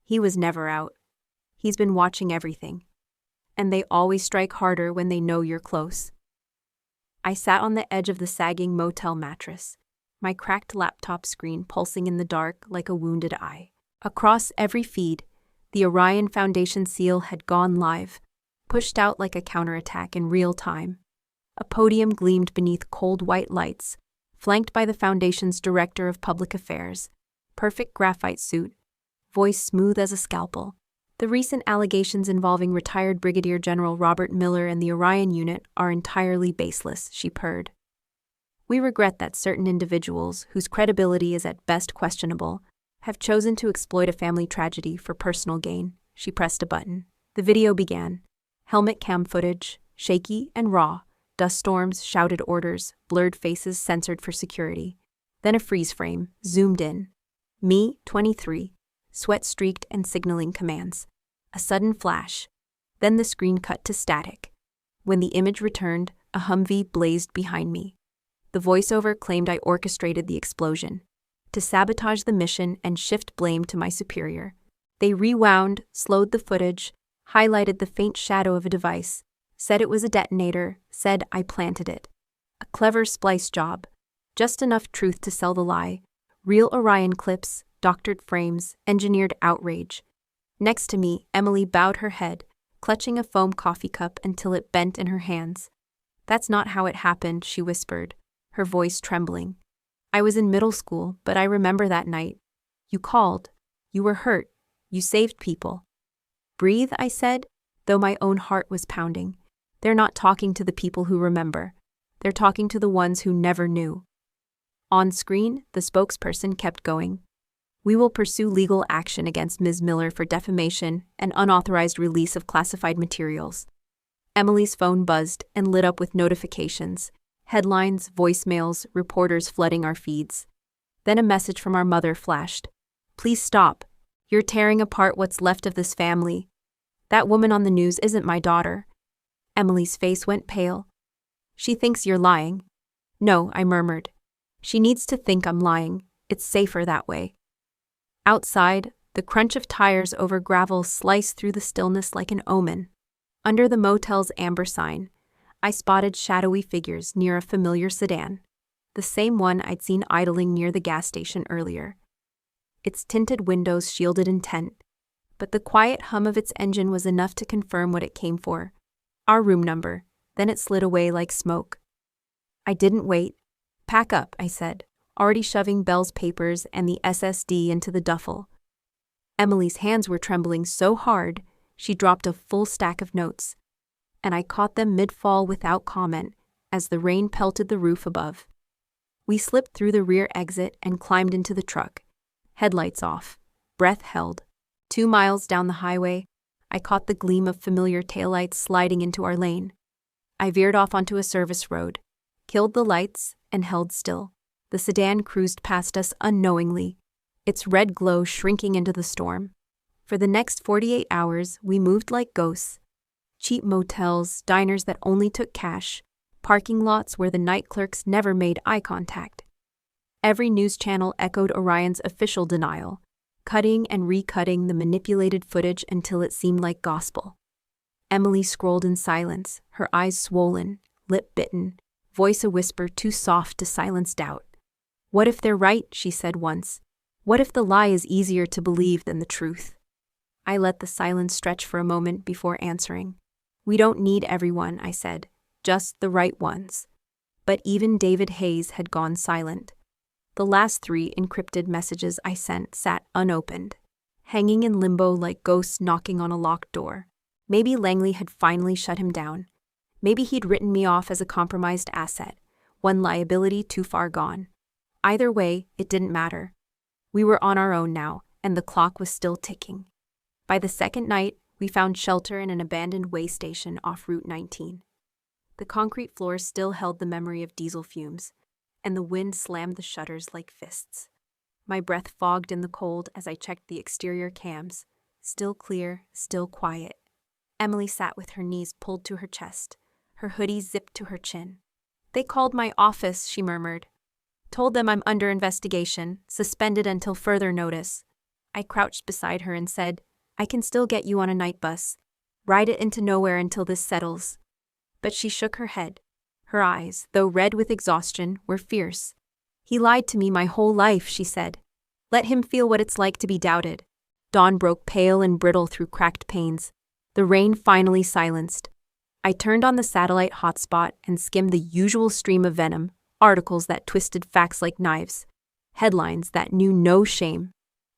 "He was never out. He's been watching everything. And they always strike harder when they know you're close." I sat on the edge of the sagging motel mattress, my cracked laptop screen pulsing in the dark like a wounded eye. Across every feed, the Orion Foundation seal had gone live, pushed out like a counterattack in real time. A podium gleamed beneath cold white lights, flanked by the Foundation's Director of Public Affairs, perfect graphite suit, voice smooth as a scalpel. "The recent allegations involving retired Brigadier General Robert Miller and the Orion unit are entirely baseless," she purred. "We regret that certain individuals, whose credibility is at best questionable, have chosen to exploit a family tragedy for personal gain." She pressed a button. The video began. Helmet cam footage, shaky and raw, dust storms, shouted orders, blurred faces censored for security. Then a freeze frame, zoomed in. Me, 23, sweat-streaked and signaling commands. A sudden flash. Then the screen cut to static. When the image returned, a Humvee blazed behind me. The voiceover claimed I orchestrated the explosion, to sabotage the mission and shift blame to my superior. They rewound, slowed the footage, highlighted the faint shadow of a device, said it was a detonator, said I planted it. A clever splice job. Just enough truth to sell the lie. Real Orion clips, doctored frames, engineered outrage. Next to me, Emily bowed her head, clutching a foam coffee cup until it bent in her hands. "That's not how it happened," she whispered, her voice trembling. "I was in middle school, but I remember that night. You called. You were hurt. You saved people." "Breathe," I said, though my own heart was pounding. They're not talking to the people who remember. They're talking to the ones who never knew. On screen, the spokesperson kept going. "We will pursue legal action against Ms. Miller for defamation and unauthorized release of classified materials." Emily's phone buzzed and lit up with notifications. Headlines, voicemails, reporters flooding our feeds. Then a message from our mother flashed. "Please stop. You're tearing apart what's left of this family. That woman on the news isn't my daughter." Emily's face went pale. "She thinks you're lying." "No," I murmured. "She needs to think I'm lying. It's safer that way." Outside, the crunch of tires over gravel sliced through the stillness like an omen. Under the motel's amber sign, I spotted shadowy figures near a familiar sedan, the same one I'd seen idling near the gas station earlier. Its tinted windows shielded intent, but the quiet hum of its engine was enough to confirm what it came for. Our room number. Then it slid away like smoke. I didn't wait. "Pack up," I said, already shoving Belle's papers and the SSD into the duffel. Emily's hands were trembling so hard, she dropped a full stack of notes, and I caught them mid-fall without comment as the rain pelted the roof above. We slipped through the rear exit and climbed into the truck, headlights off, breath held. 2 miles down the highway, I caught the gleam of familiar taillights sliding into our lane. I veered off onto a service road, killed the lights, and held still. The sedan cruised past us unknowingly, its red glow shrinking into the storm. For the next 48 hours, we moved like ghosts. Cheap motels, diners that only took cash, parking lots where the night clerks never made eye contact. Every news channel echoed Orion's official denial, cutting and recutting the manipulated footage until it seemed like gospel. Emily scrolled in silence, her eyes swollen, lip bitten, voice a whisper too soft to silence doubt. "What if they're right?" she said once. "What if the lie is easier to believe than the truth?" I let the silence stretch for a moment before answering. "We don't need everyone," I said, "just the right ones." But even David Hayes had gone silent. The last 3 encrypted messages I sent sat unopened, hanging in limbo like ghosts knocking on a locked door. Maybe Langley had finally shut him down. Maybe he'd written me off as a compromised asset, one liability too far gone. Either way, it didn't matter. We were on our own now, and the clock was still ticking. By the second night, we found shelter in an abandoned way station off Route 19. The concrete floors still held the memory of diesel fumes, and the wind slammed the shutters like fists. My breath fogged in the cold as I checked the exterior cams. Still clear, still quiet. Emily sat with her knees pulled to her chest, her hoodie zipped to her chin. "They called my office," she murmured. "Told them I'm under investigation, suspended until further notice." I crouched beside her and said, "I can still get you on a night bus. Ride it into nowhere until this settles." But she shook her head. Her eyes, though red with exhaustion, were fierce. "He lied to me my whole life," she said. "Let him feel what it's like to be doubted." Dawn broke pale and brittle through cracked panes. The rain finally silenced. I turned on the satellite hotspot and skimmed the usual stream of venom, articles that twisted facts like knives, headlines that knew no shame.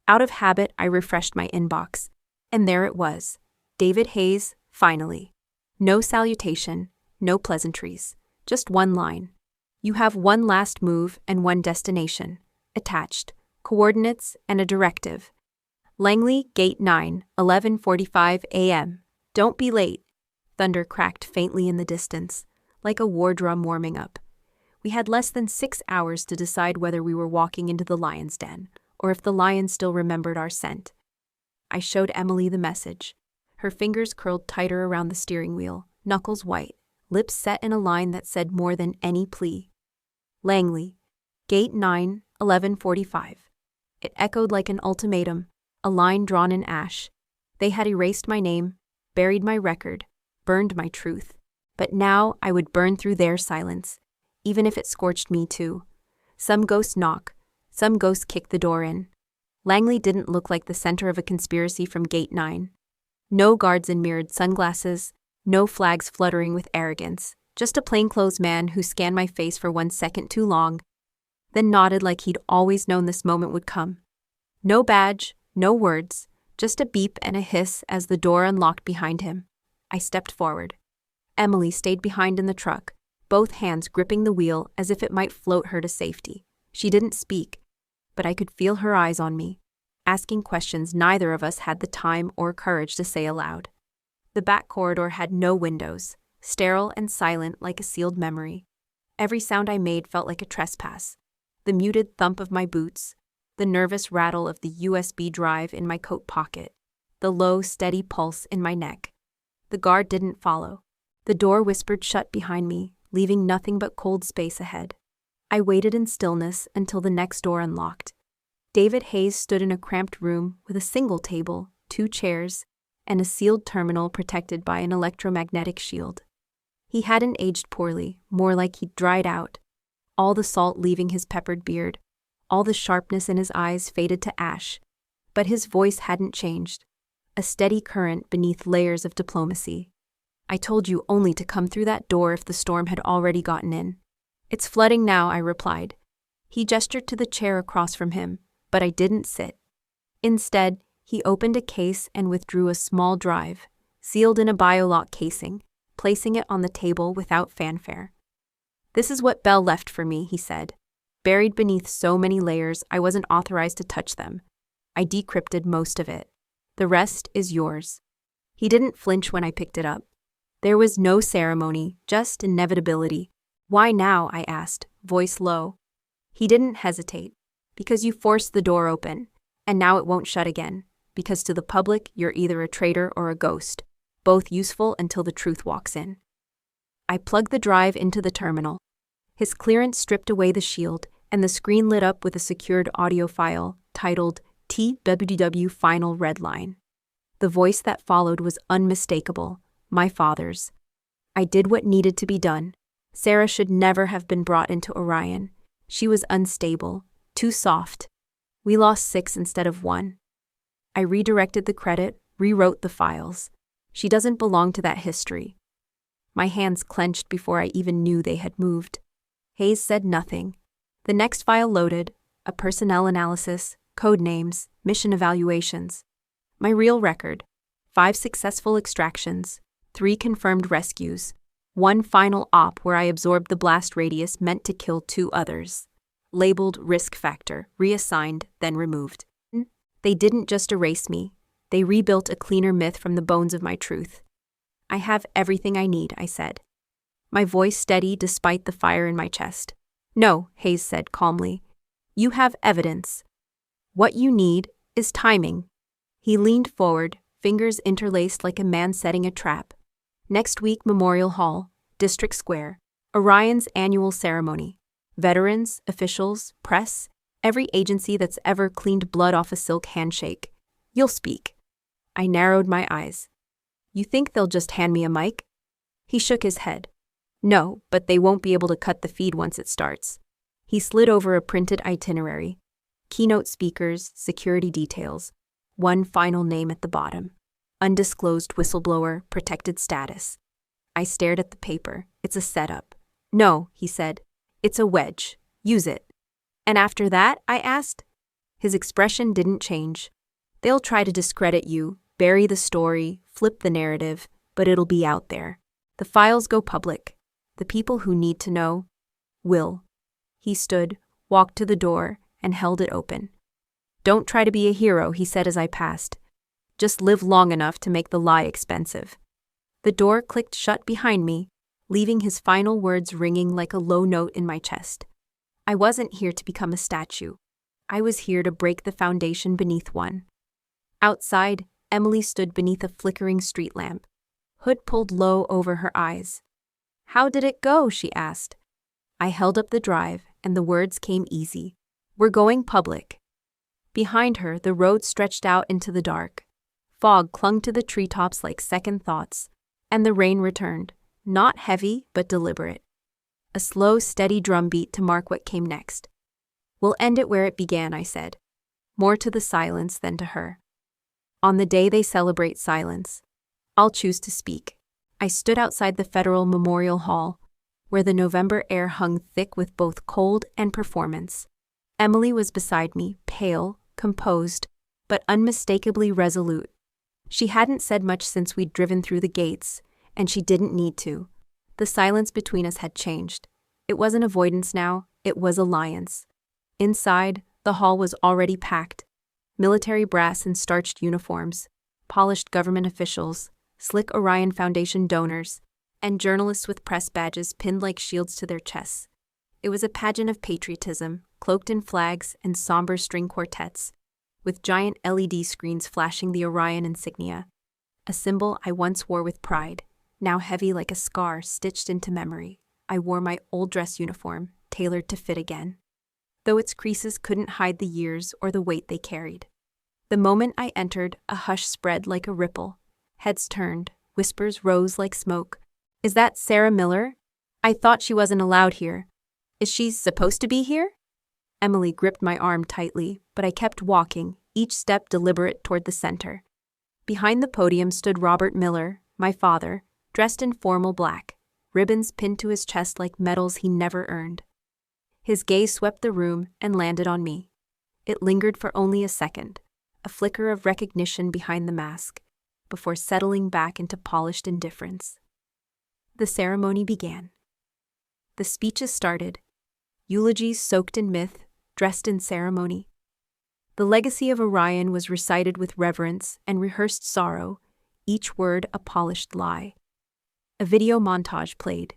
Out of habit, I refreshed my inbox. And there it was. David Hayes, finally. No salutation, no pleasantries. Just one line. "You have one last move and one destination." Attached. Coordinates and a directive. "Langley, Gate 9, 11:45 a.m. Don't be late." Thunder cracked faintly in the distance, like a war drum warming up. We had less than 6 hours to decide whether we were walking into the lion's den, or if the lion still remembered our scent. I showed Emily the message. Her fingers curled tighter around the steering wheel, knuckles white, lips set in a line that said more than any plea. "Langley, Gate 9, 11:45. It echoed like an ultimatum, a line drawn in ash. They had erased my name, buried my record, burned my truth. But now I would burn through their silence, even if it scorched me too. Some ghost knock, some ghost kick the door in. Langley didn't look like the center of a conspiracy from Gate 9. No guards in mirrored sunglasses, no flags fluttering with arrogance, just a plainclothes man who scanned my face for 1 second too long, then nodded like he'd always known this moment would come. No badge, no words, just a beep and a hiss as the door unlocked behind him. I stepped forward. Emily stayed behind in the truck, both hands gripping the wheel as if it might float her to safety. She didn't speak, but I could feel her eyes on me, asking questions neither of us had the time or courage to say aloud. The back corridor had no windows, sterile and silent like a sealed memory. Every sound I made felt like a trespass. The muted thump of my boots, the nervous rattle of the USB drive in my coat pocket, the low, steady pulse in my neck. The guard didn't follow. The door whispered shut behind me, leaving nothing but cold space ahead. I waited in stillness until the next door unlocked. David Hayes stood in a cramped room with a single table, 2 chairs, and a sealed terminal protected by an electromagnetic shield. He hadn't aged poorly, more like he'd dried out. All the salt leaving his peppered beard, all the sharpness in his eyes faded to ash. But his voice hadn't changed, a steady current beneath layers of diplomacy. "I told you only to come through that door if the storm had already gotten in." "It's flooding now," I replied. He gestured to the chair across from him, but I didn't sit. Instead, he opened a case and withdrew a small drive, sealed in a biolock casing, placing it on the table without fanfare. "This is what Belle left for me," he said. "Buried beneath so many layers, I wasn't authorized to touch them. I decrypted most of it. The rest is yours." He didn't flinch when I picked it up. There was no ceremony, just inevitability. "Why now?" I asked, voice low. He didn't hesitate. "Because you forced the door open, and now it won't shut again. Because to the public, you're either a traitor or a ghost, both useful until the truth walks in." I plugged the drive into the terminal. His clearance stripped away the shield, and the screen lit up with a secured audio file titled TWW Final Red Line. The voice that followed was unmistakable, my father's. I did what needed to be done. Sarah should never have been brought into Orion. She was unstable, too soft. We lost 6 instead of 1. I redirected the credit, rewrote the files. She doesn't belong to that history. My hands clenched before I even knew they had moved. Hayes said nothing. The next file loaded, a personnel analysis, code names, mission evaluations. My real record: 5 successful extractions, 3 confirmed rescues, 1 final op where I absorbed the blast radius meant to kill 2 others. Labeled risk factor, reassigned, then removed. They didn't just erase me. They rebuilt a cleaner myth from the bones of my truth. I have everything I need, I said. My voice steady despite the fire in my chest. No, Hayes said calmly. You have evidence. What you need is timing. He leaned forward, fingers interlaced like a man setting a trap. Next week, Memorial Hall, District Square, Orion's annual ceremony. Veterans, officials, press, every agency that's ever cleaned blood off a silk handshake. You'll speak. I narrowed my eyes. You think they'll just hand me a mic? He shook his head. No, but they won't be able to cut the feed once it starts. He slid over a printed itinerary. Keynote speakers, security details. 1 final name at the bottom. Undisclosed whistleblower, protected status. I stared at the paper. It's a setup. No, he said. It's a wedge. Use it. And after that, I asked. His expression didn't change. They'll try to discredit you, bury the story, flip the narrative, but it'll be out there. The files go public. The people who need to know will. He stood, walked to the door, and held it open. Don't try to be a hero, he said as I passed. Just live long enough to make the lie expensive. The door clicked shut behind me, leaving his final words ringing like a low note in my chest. I wasn't here to become a statue. I was here to break the foundation beneath one. Outside, Emily stood beneath a flickering street lamp, hood pulled low over her eyes. How did it go? She asked. I held up the drive, and the words came easy. We're going public. Behind her, the road stretched out into the dark. Fog clung to the treetops like second thoughts, and the rain returned, not heavy but deliberate. A slow, steady drumbeat to mark what came next. We'll end it where it began, I said, more to the silence than to her. On the day they celebrate silence, I'll choose to speak. I stood outside the Federal Memorial Hall, where the November air hung thick with both cold and performance. Emily was beside me, pale, composed, but unmistakably resolute. She hadn't said much since we'd driven through the gates, and she didn't need to. The silence between us had changed. It wasn't avoidance now, it was alliance. Inside, the hall was already packed. Military brass in starched uniforms, polished government officials, slick Orion Foundation donors, and journalists with press badges pinned like shields to their chests. It was a pageant of patriotism, cloaked in flags and somber string quartets, with giant LED screens flashing the Orion insignia, a symbol I once wore with pride, now heavy like a scar stitched into memory. I wore my old dress uniform, tailored to fit again, though its creases couldn't hide the years or the weight they carried. The moment I entered, a hush spread like a ripple. Heads turned, whispers rose like smoke. Is that Sarah Miller? I thought she wasn't allowed here. Is she supposed to be here? Emily gripped my arm tightly, but I kept walking, each step deliberate toward the center. Behind the podium stood Robert Miller, my father, dressed in formal black, ribbons pinned to his chest like medals he never earned. His gaze swept the room and landed on me. It lingered for only a second, a flicker of recognition behind the mask, before settling back into polished indifference. The ceremony began. The speeches started, eulogies soaked in myth, dressed in ceremony. The legacy of Orion was recited with reverence and rehearsed sorrow, each word a polished lie. A video montage played,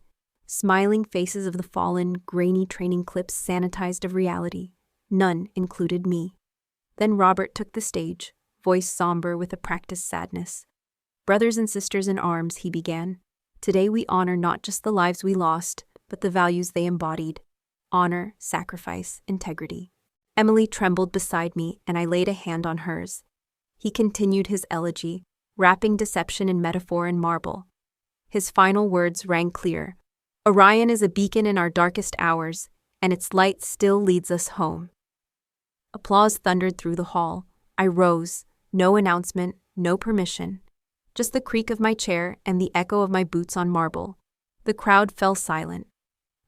smiling faces of the fallen, grainy training clips sanitized of reality. None included me. Then Robert took the stage, voice somber with a practiced sadness. Brothers and sisters in arms, he began. Today we honor not just the lives we lost, but the values they embodied: honor, sacrifice, integrity. Emily trembled beside me, and I laid a hand on hers. He continued his elegy, wrapping deception in metaphor and marble. His final words rang clear: Orion is a beacon in our darkest hours, and its light still leads us home. Applause thundered through the hall. I rose, no announcement, no permission. Just the creak of my chair and the echo of my boots on marble. The crowd fell silent.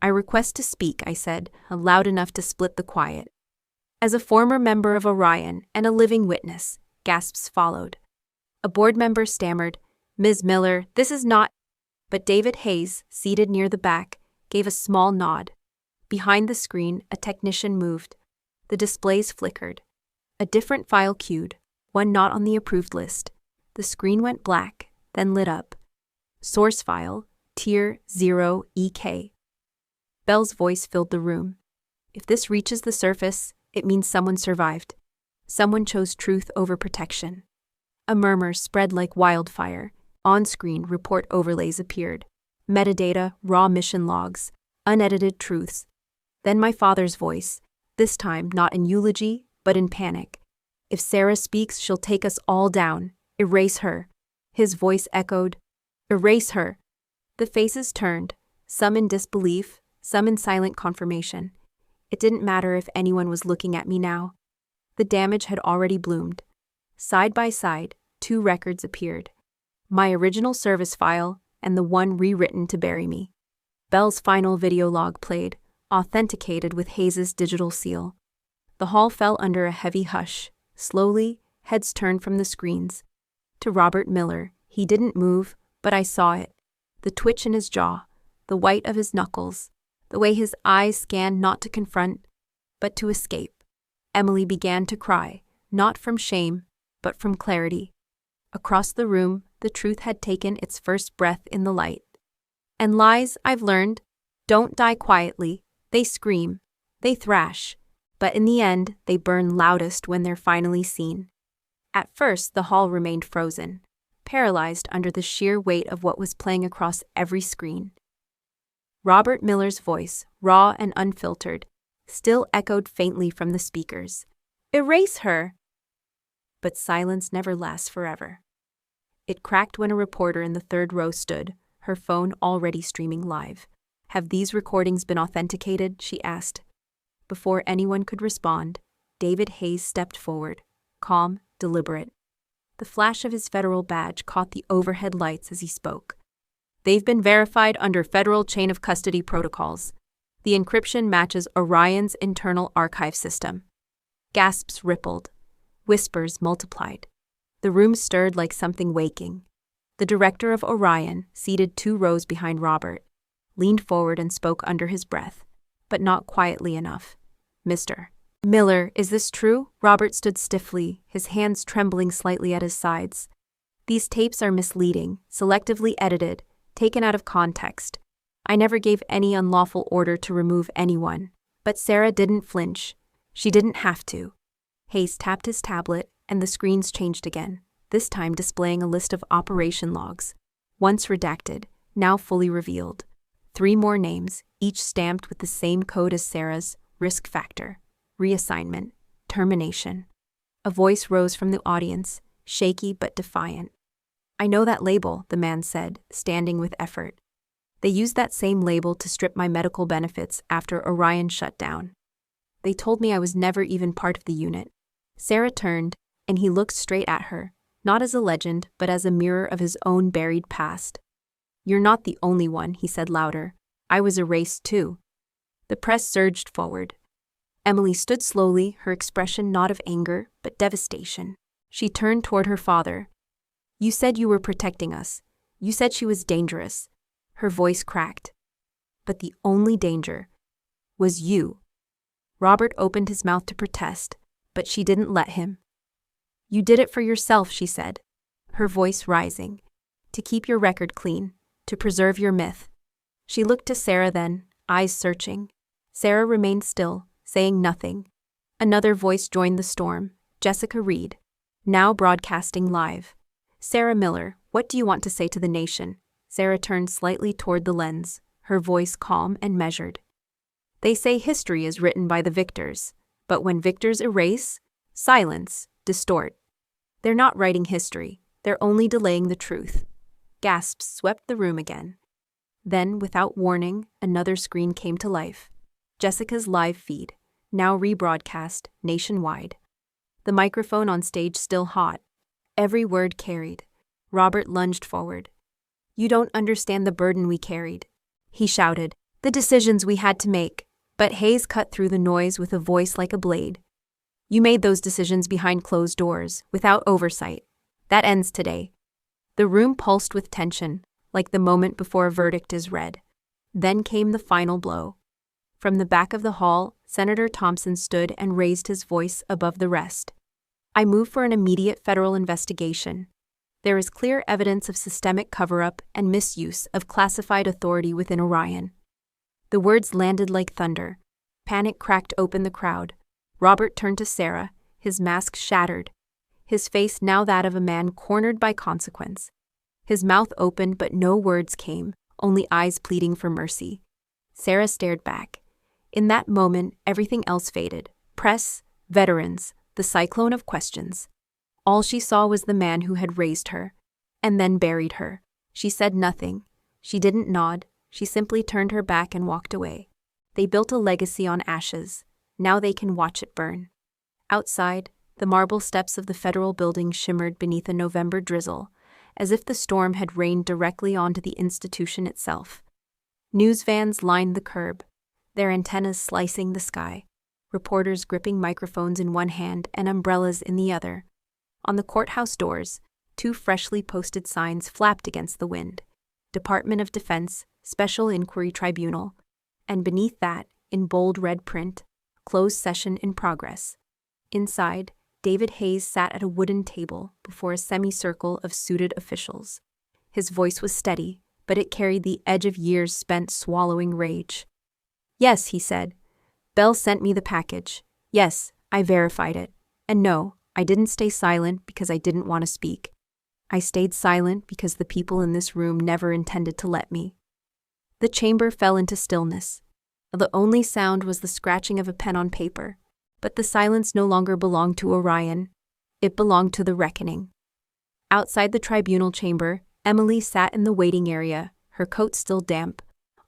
I request to speak, I said, loud enough to split the quiet. As a former member of Orion and a living witness, gasps followed. A board member stammered, Ms. Miller, this is not... But David Hayes, seated near the back, gave a small nod. Behind the screen, a technician moved. The displays flickered. A different file queued, one not on the approved list. The screen went black, then lit up. Source file, Tier 0 EK. Bell's voice filled the room. If this reaches the surface, it means someone survived. Someone chose truth over protection. A murmur spread like wildfire. On-screen report overlays appeared. Metadata, raw mission logs, unedited truths. Then my father's voice, this time not in eulogy, but in panic. If Sarah speaks, she'll take us all down. Erase her. His voice echoed, erase her. The faces turned, some in disbelief, some in silent confirmation. It didn't matter if anyone was looking at me now. The damage had already bloomed. Side by side, two records appeared. My original service file and the one rewritten to bury me. Bell's final video log played, authenticated with Hayes' digital seal. The hall fell under a heavy hush. Slowly, heads turned from the screens. To Robert Miller, he didn't move, but I saw it. The twitch in his jaw, the white of his knuckles, the way his eyes scanned not to confront, but to escape. Emily began to cry, not from shame, but from clarity. Across the room, the truth had taken its first breath in the light. And lies, I've learned, don't die quietly. They scream, they thrash, but in the end, they burn loudest when they're finally seen. At first, the hall remained frozen, paralyzed under the sheer weight of what was playing across every screen. Robert Miller's voice, raw and unfiltered, still echoed faintly from the speakers. Erase her! But silence never lasts forever. It cracked when a reporter in the third row stood, her phone already streaming live. Have these recordings been authenticated? She asked. Before anyone could respond, David Hayes stepped forward, calm, deliberate. The flash of his federal badge caught the overhead lights as he spoke. They've been verified under federal chain of custody protocols. The encryption matches Orion's internal archive system. Gasps rippled. Whispers multiplied. The room stirred like something waking. The director of Orion, seated 2 rows behind Robert, leaned forward and spoke under his breath, but not quietly enough. Mr. Miller, is this true? Robert stood stiffly, his hands trembling slightly at his sides. These tapes are misleading, selectively edited, taken out of context. I never gave any unlawful order to remove anyone. But Sarah didn't flinch. She didn't have to. Hayes tapped his tablet, and the screens changed again, this time displaying a list of operation logs. Once redacted, now fully revealed. 3 more names, each stamped with the same code as Sarah's: risk factor, reassignment, termination. A voice rose from the audience, shaky but defiant. I know that label, the man said, standing with effort. They used that same label to strip my medical benefits after Orion shut down. They told me I was never even part of the unit. Sarah turned, and he looked straight at her, not as a legend, but as a mirror of his own buried past. You're not the only one, he said louder. I was erased too. The press surged forward. Emily stood slowly, her expression not of anger, but devastation. She turned toward her father. You said you were protecting us. You said she was dangerous. Her voice cracked. But the only danger was you. Robert opened his mouth to protest, but she didn't let him. You did it for yourself, she said, her voice rising. To keep your record clean, to preserve your myth. She looked to Sarah then, eyes searching. Sarah remained still, saying nothing. Another voice joined the storm, Jessica Reed, now broadcasting live. Sarah Miller, what do you want to say to the nation? Sarah turned slightly toward the lens, her voice calm and measured. They say history is written by the victors, but when victors erase, silence, distort. They're not writing history, they're only delaying the truth. Gasps swept the room again. Then, without warning, another screen came to life. Jessica's live feed, now rebroadcast nationwide. The microphone on stage still hot. Every word carried. Robert lunged forward. "You don't understand the burden we carried," he shouted, "the decisions we had to make." But Hayes cut through the noise with a voice like a blade. "You made those decisions behind closed doors, without oversight. That ends today." The room pulsed with tension, like the moment before a verdict is read. Then came the final blow. From the back of the hall, Senator Thompson stood and raised his voice above the rest. "I move for an immediate federal investigation. There is clear evidence of systemic cover-up and misuse of classified authority within Orion." The words landed like thunder. Panic cracked open the crowd. Robert turned to Sarah, his mask shattered, his face now that of a man cornered by consequence. His mouth opened but no words came, only eyes pleading for mercy. Sarah stared back. In that moment, everything else faded. Press, veterans, the cyclone of questions. All she saw was the man who had raised her, and then buried her. She said nothing. She didn't nod. She simply turned her back and walked away. They built a legacy on ashes. Now they can watch it burn. Outside, the marble steps of the federal building shimmered beneath a November drizzle, as if the storm had rained directly onto the institution itself. News vans lined the curb, their antennas slicing the sky, reporters gripping microphones in one hand and umbrellas in the other. On the courthouse doors, 2 freshly posted signs flapped against the wind: Department of Defense, Special Inquiry Tribunal, and beneath that, in bold red print, Closed Session in Progress. Inside, David Hayes sat at a wooden table before a semicircle of suited officials. His voice was steady, but it carried the edge of years spent swallowing rage. "Yes," he said. "Bell sent me the package. Yes, I verified it. And no, I didn't stay silent because I didn't want to speak. I stayed silent because the people in this room never intended to let me." The chamber fell into stillness. The only sound was the scratching of a pen on paper, but the silence no longer belonged to Orion. It belonged to the reckoning. Outside the tribunal chamber, Emily sat in the waiting area, her coat still damp,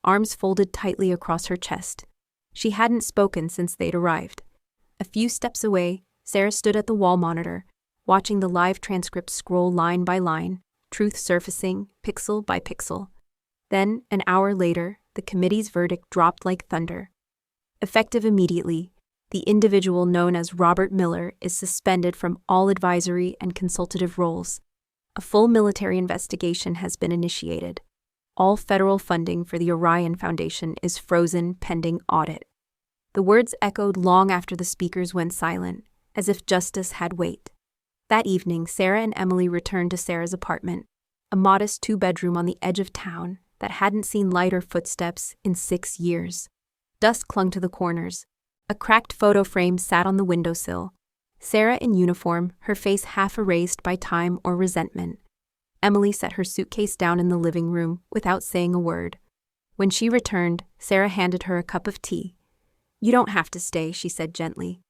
arms folded tightly across her chest. She hadn't spoken since they'd arrived. A few steps away, Sarah stood at the wall monitor, watching the live transcript scroll line by line, truth surfacing, pixel by pixel. Then, an hour later, the committee's verdict dropped like thunder. Effective immediately, the individual known as Robert Miller is suspended from all advisory and consultative roles. A full military investigation has been initiated. All federal funding for the Orion Foundation is frozen pending audit. The words echoed long after the speakers went silent, as if justice had weight. That evening, Sarah and Emily returned to Sarah's apartment, a modest 2-bedroom on the edge of town that hadn't seen light or footsteps in 6 years. Dust clung to the corners. A cracked photo frame sat on the windowsill. Sarah in uniform, her face half erased by time or resentment. Emily set her suitcase down in the living room without saying a word. When she returned, Sarah handed her a cup of tea. "You don't have to stay," she said gently.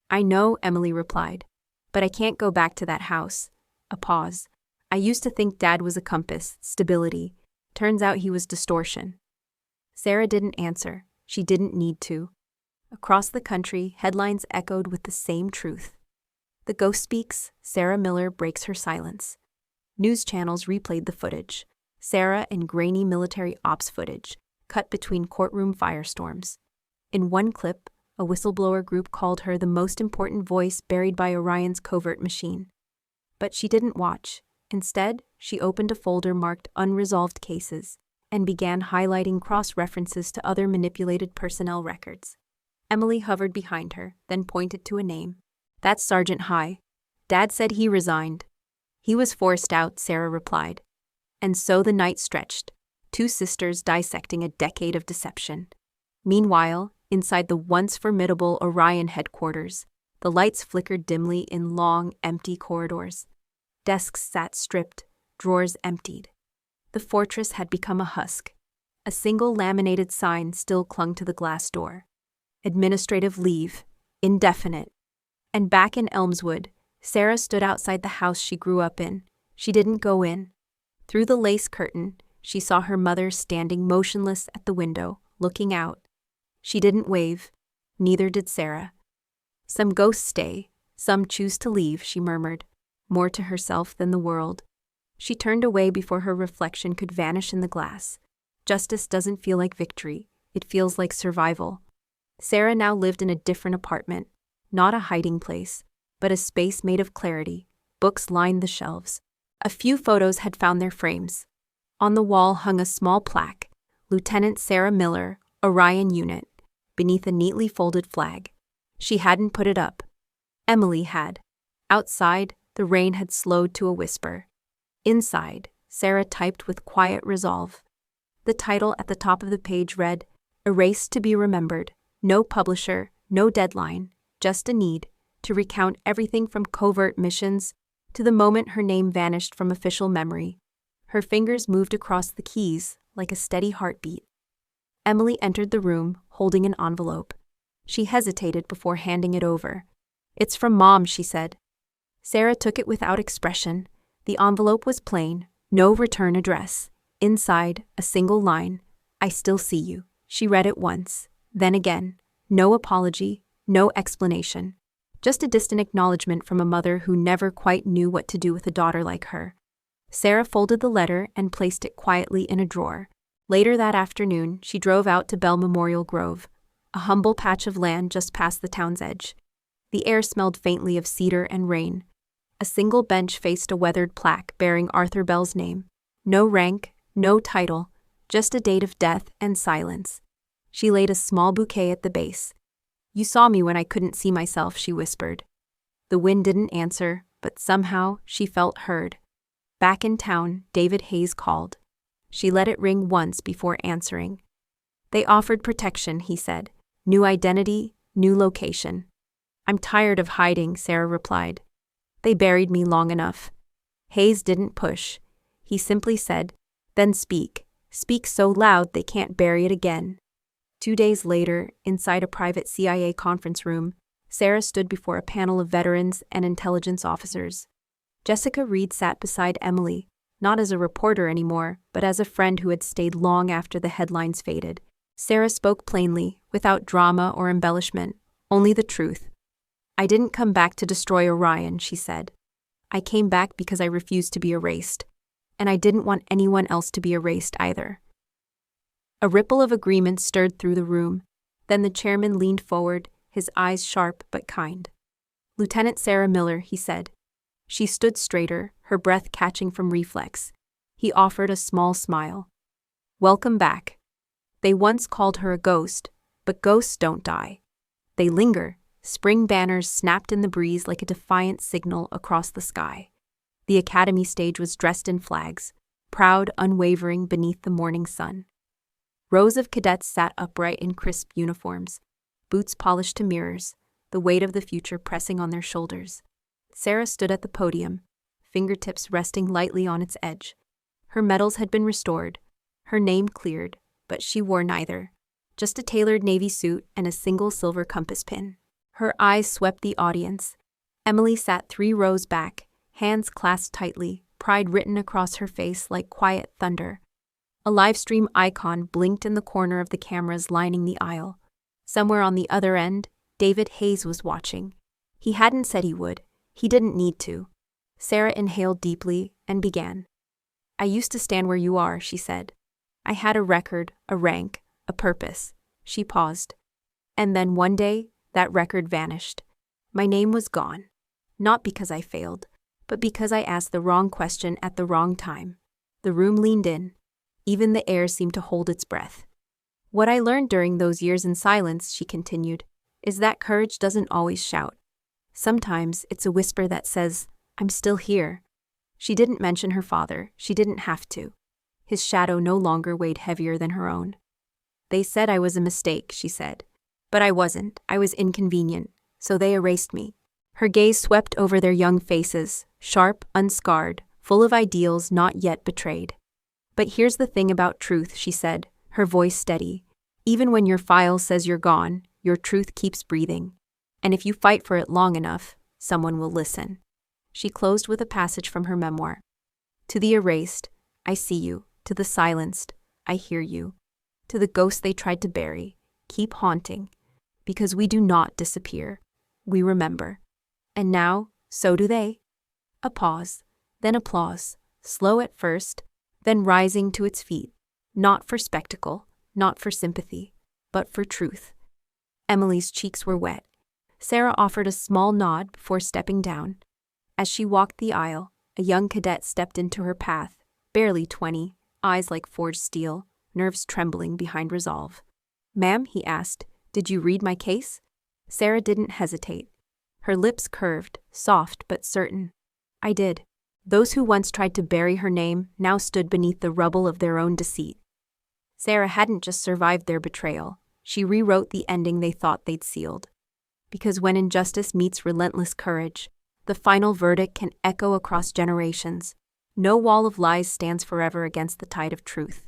"I know," Emily replied, "but I can't go back to that house." A pause. "I used to think Dad was a compass, stability. Turns out he was distortion." Sarah didn't answer. She didn't need to. Across the country, headlines echoed with the same truth. The ghost speaks, Sarah Miller breaks her silence. News channels replayed the footage. Sarah in grainy military ops footage, cut between courtroom firestorms. In one clip, a whistleblower group called her the most important voice buried by Orion's covert machine. But she didn't watch. Instead, she opened a folder marked Unresolved Cases and began highlighting cross-references to other manipulated personnel records. Emily hovered behind her, then pointed to a name. "That's Sergeant High. Dad said he resigned." "He was forced out," Sarah replied. And so the night stretched, 2 sisters dissecting a decade of deception. Meanwhile, inside the once formidable Orion headquarters, the lights flickered dimly in long, empty corridors. Desks sat stripped, drawers emptied. The fortress had become a husk. A single laminated sign still clung to the glass door. Administrative leave. Indefinite. And back in Elmswood, Sarah stood outside the house she grew up in. She didn't go in. Through the lace curtain, she saw her mother standing motionless at the window, looking out. She didn't wave. Neither did Sarah. Some ghosts stay, some choose to leave, she murmured, more to herself than the world. She turned away before her reflection could vanish in the glass. Justice doesn't feel like victory, it feels like survival. Sarah now lived in a different apartment, not a hiding place, but a space made of clarity. Books lined the shelves. A few photos had found their frames. On the wall hung a small plaque, Lieutenant Sarah Miller, Orion Unit, beneath a neatly folded flag. She hadn't put it up. Emily had. Outside, the rain had slowed to a whisper. Inside, Sarah typed with quiet resolve. The title at the top of the page read, "Erased to be remembered. No publisher, no deadline, just a need to recount everything from covert missions to the moment her name vanished from official memory." Her fingers moved across the keys like a steady heartbeat. Emily entered the room, holding an envelope. She hesitated before handing it over. "It's from Mom," she said. Sarah took it without expression. The envelope was plain, no return address. Inside, a single line, "I still see you." She read it once, then again. No apology, no explanation. Just a distant acknowledgement from a mother who never quite knew what to do with a daughter like her. Sarah folded the letter and placed it quietly in a drawer. Later that afternoon, she drove out to Bell Memorial Grove, a humble patch of land just past the town's edge. The air smelled faintly of cedar and rain. A single bench faced a weathered plaque bearing Arthur Bell's name. No rank, no title, just a date of death and silence. She laid a small bouquet at the base. "You saw me when I couldn't see myself," she whispered. The wind didn't answer, but somehow she felt heard. Back in town, David Hayes called. She let it ring once before answering. "They offered protection," he said. "New identity, new location." "I'm tired of hiding," Sarah replied. "They buried me long enough." Hayes didn't push. He simply said, "Then speak. Speak so loud they can't bury it again." 2 days later, inside a private CIA conference room, Sarah stood before a panel of veterans and intelligence officers. Jessica Reed sat beside Emily, not as a reporter anymore, but as a friend who had stayed long after the headlines faded. Sarah spoke plainly, without drama or embellishment, only the truth. "I didn't come back to destroy Orion," she said. "I came back because I refused to be erased. And I didn't want anyone else to be erased either." A ripple of agreement stirred through the room. Then the chairman leaned forward, his eyes sharp but kind. "Lieutenant Sarah Miller," he said. She stood straighter, her breath catching from reflex. He offered a small smile. "Welcome back." They once called her a ghost, but ghosts don't die. They linger. Spring banners snapped in the breeze like a defiant signal across the sky. The academy stage was dressed in flags, proud, unwavering beneath the morning sun. Rows of cadets sat upright in crisp uniforms, boots polished to mirrors, the weight of the future pressing on their shoulders. Sarah stood at the podium, fingertips resting lightly on its edge. Her medals had been restored, her name cleared, but she wore neither, just a tailored navy suit and a single silver compass pin. Her eyes swept the audience. Emily sat 3 rows back, hands clasped tightly, pride written across her face like quiet thunder. A live stream icon blinked in the corner of the cameras lining the aisle. Somewhere on the other end, David Hayes was watching. He hadn't said he would. He didn't need to. Sarah inhaled deeply and began. "I used to stand where you are," she said. "I had a record, a rank, a purpose." She paused. And then one day, that record vanished. My name was gone. Not because I failed, but because I asked the wrong question at the wrong time. The room leaned in. Even the air seemed to hold its breath. "What I learned during those years in silence," she continued, "is that courage doesn't always shout. Sometimes it's a whisper that says, 'I'm still here.'" She didn't mention her father. She didn't have to. His shadow no longer weighed heavier than her own. "They said I was a mistake," she said. "But I wasn't. I was inconvenient. So they erased me." Her gaze swept over their young faces, sharp, unscarred, full of ideals not yet betrayed. But here's the thing about truth, she said, her voice steady. Even when your file says you're gone, your truth keeps breathing. And if you fight for it long enough, someone will listen. She closed with a passage from her memoir. To the erased, I see you. To the silenced, I hear you. To the ghosts they tried to bury, keep haunting. Because we do not disappear. We remember. And now, so do they. A pause, then applause, slow at first, then rising to its feet. Not for spectacle, not for sympathy, but for truth. Emily's cheeks were wet. Sarah offered a small nod before stepping down. As she walked the aisle, a young cadet stepped into her path, barely 20, eyes like forged steel, nerves trembling behind resolve. "Ma'am," he asked, "did you read my case?" Sarah didn't hesitate. Her lips curved, soft but certain. "I did." Those who once tried to bury her name now stood beneath the rubble of their own deceit. Sarah hadn't just survived their betrayal. She rewrote the ending they thought they'd sealed. Because when injustice meets relentless courage, the final verdict can echo across generations. No wall of lies stands forever against the tide of truth.